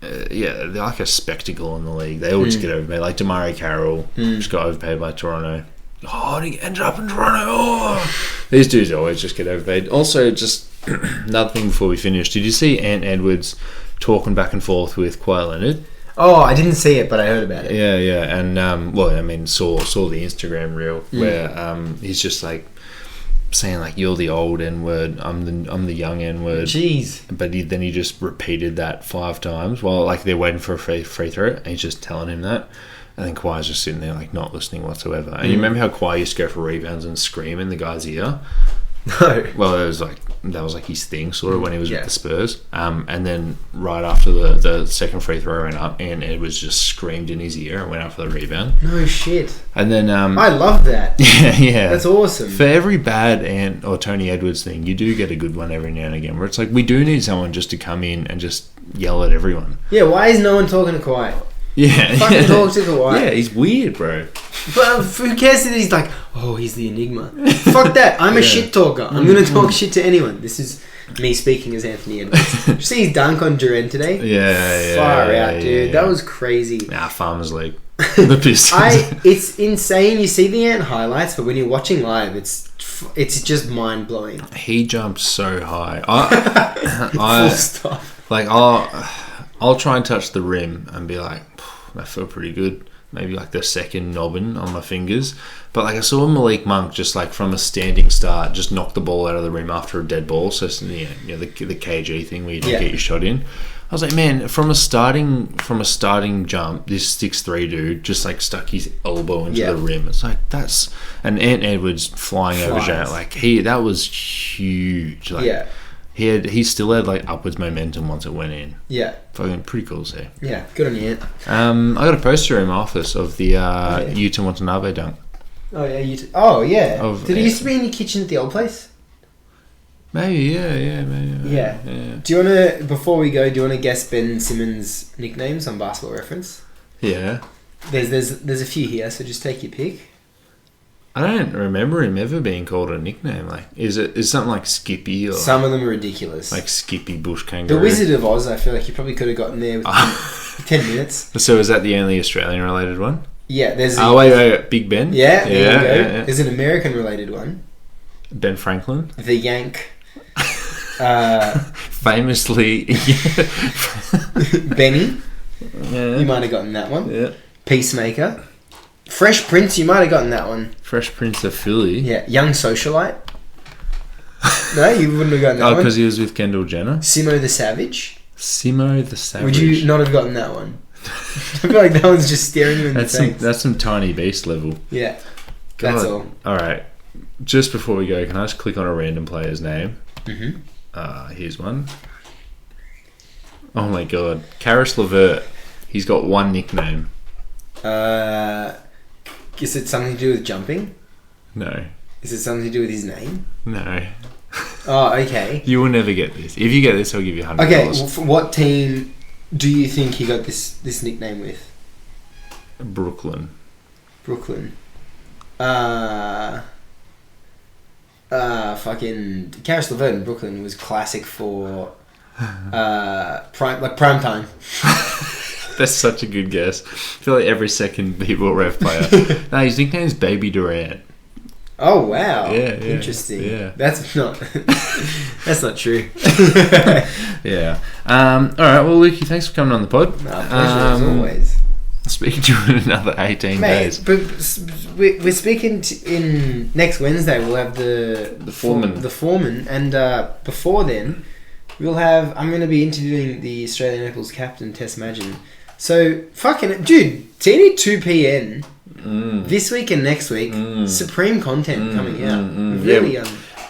they're like a spectacle in the league. They all just get overpaid. Like Damari Carroll just got overpaid by Toronto. Oh, and he ended up in Toronto. Oh. These dudes always just get overpaid. Also, just another thing before we finish. Did you see Ant Edwards talking back and forth with Kawhi Leonard? Oh, I didn't see it, but I heard about it. Yeah, and saw the Instagram reel where he's just like saying like, "You're the old N word, I'm the young N word." Jeez. But then he just repeated that 5 times while like they're waiting for a free throw, and he's just telling him that. And then Kawhi's just sitting there, like, not listening whatsoever. And you remember how Kawhi used to go for rebounds and scream in the guy's ear? No. Well, that was like his thing, sort of, when he was with the Spurs. And then right after the second free throw went up, and Edwards just screamed in his ear and went out for the rebound. No shit. And then I love that. yeah, that's awesome. For every bad Ant or Tony Edwards thing, you do get a good one every now and again, where it's like, we do need someone just to come in and just yell at everyone. Yeah, why is no one talking to Kawhi? Yeah, fucking talk to Kawhi. Yeah, he's weird, bro. But who cares that he's like, oh, he's the enigma. Fuck that. I'm a shit talker. I'm going to talk shit to anyone. This is me speaking as Anthony Edwards. Did you see his dunk on Durant today? Yeah. Far out, dude. That was crazy. Nah, Farmers League. The Pistons. It's insane. You see the Ant highlights, but when you're watching live, it's just mind blowing. He jumped so high. Full stop. Like, I'll try and touch the rim and be like, that felt pretty good. Maybe like the second nobbin on my fingers. But like, I saw Malik Monk just like from a standing start just knock the ball out of the rim after a dead ball. So the KG thing where you don't get your shot in. I was like, man, from a starting jump, this 6'3" dude just like stuck his elbow into the rim. It's like, that's... And Ant Edwards flying over Jay, like, that was huge. Like, he still had like upwards momentum once it went in. Yeah. Fucking pretty cool to see. Yeah, good on you, Ant. I got a poster in my office of the Yuta Watanabe dunk. Oh yeah, Oh yeah. Did it used to be in your kitchen at the old place? Maybe, yeah. Do you want to, before we go, guess Ben Simmons' nicknames on Basketball Reference? Yeah. There's a few here, so just take your pick. I don't remember him ever being called a nickname. Like, is something like Skippy or some of them are ridiculous, like Skippy Bush Kangaroo? The Wizard of Oz. I feel like you probably could have gotten there within 10 minutes. So is that the only Australian related one? Yeah, there's. Wait, Big Ben. Yeah, there you go. Yeah. There's an American related one. Ben Franklin, the Yank. Famously, Benny. Yeah. You might have gotten that one. Yeah. Peacemaker. Fresh Prince, you might have gotten that one. Fresh Prince of Philly. Yeah. Young Socialite. No, you wouldn't have gotten that one. Oh, because he was with Kendall Jenner. Simo the Savage. Would you not have gotten that one? I feel like that one's just staring you in the face. That's some Tiny Beast level. Yeah. God. That's all. Alright. Just before we go, can I just click on a random player's name? Mm-hmm. Here's one. Oh my god. Karis LeVert. He's got one nickname. Is it something to do with jumping? No. Is it something to do with his name? No. Oh, okay. You will never get this. If you get this, I'll give you $100. Okay, well, for what team do you think he got this nickname with? Brooklyn. Fucking Karis LeVert in Brooklyn was classic for prime time. That's such a good guess. I feel like every second people ref player. No, his nickname's Baby Durant. Oh wow! Yeah, interesting. Yeah, that's not true. Yeah. All right. Well, Lukey, thanks for coming on the pod. No, pleasure as always. Speaking to you in another 18 days. But we're speaking in next Wednesday. We'll have the foreman, and before then, I'm going to be interviewing the Australian Apples captain Tess Madgen. So fucking dude, TD2PN this week and next week. Supreme content coming out.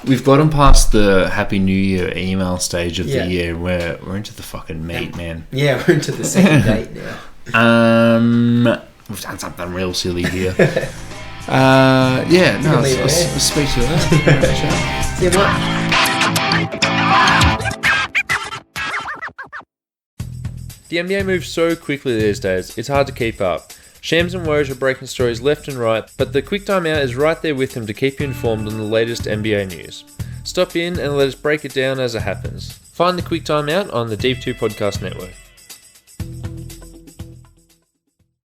We've gotten past the Happy New Year email stage of the year. We're into the fucking meat, man. Yeah, we're into the second date now. We've done something real silly here. I'll speak to you later. See you, mate. The NBA moves so quickly these days, it's hard to keep up. Shams and Woj are breaking stories left and right, but the Quick Time Out is right there with them to keep you informed on the latest NBA news. Stop in and let us break it down as it happens. Find the Quick Time Out on the Deep 2 Podcast Network.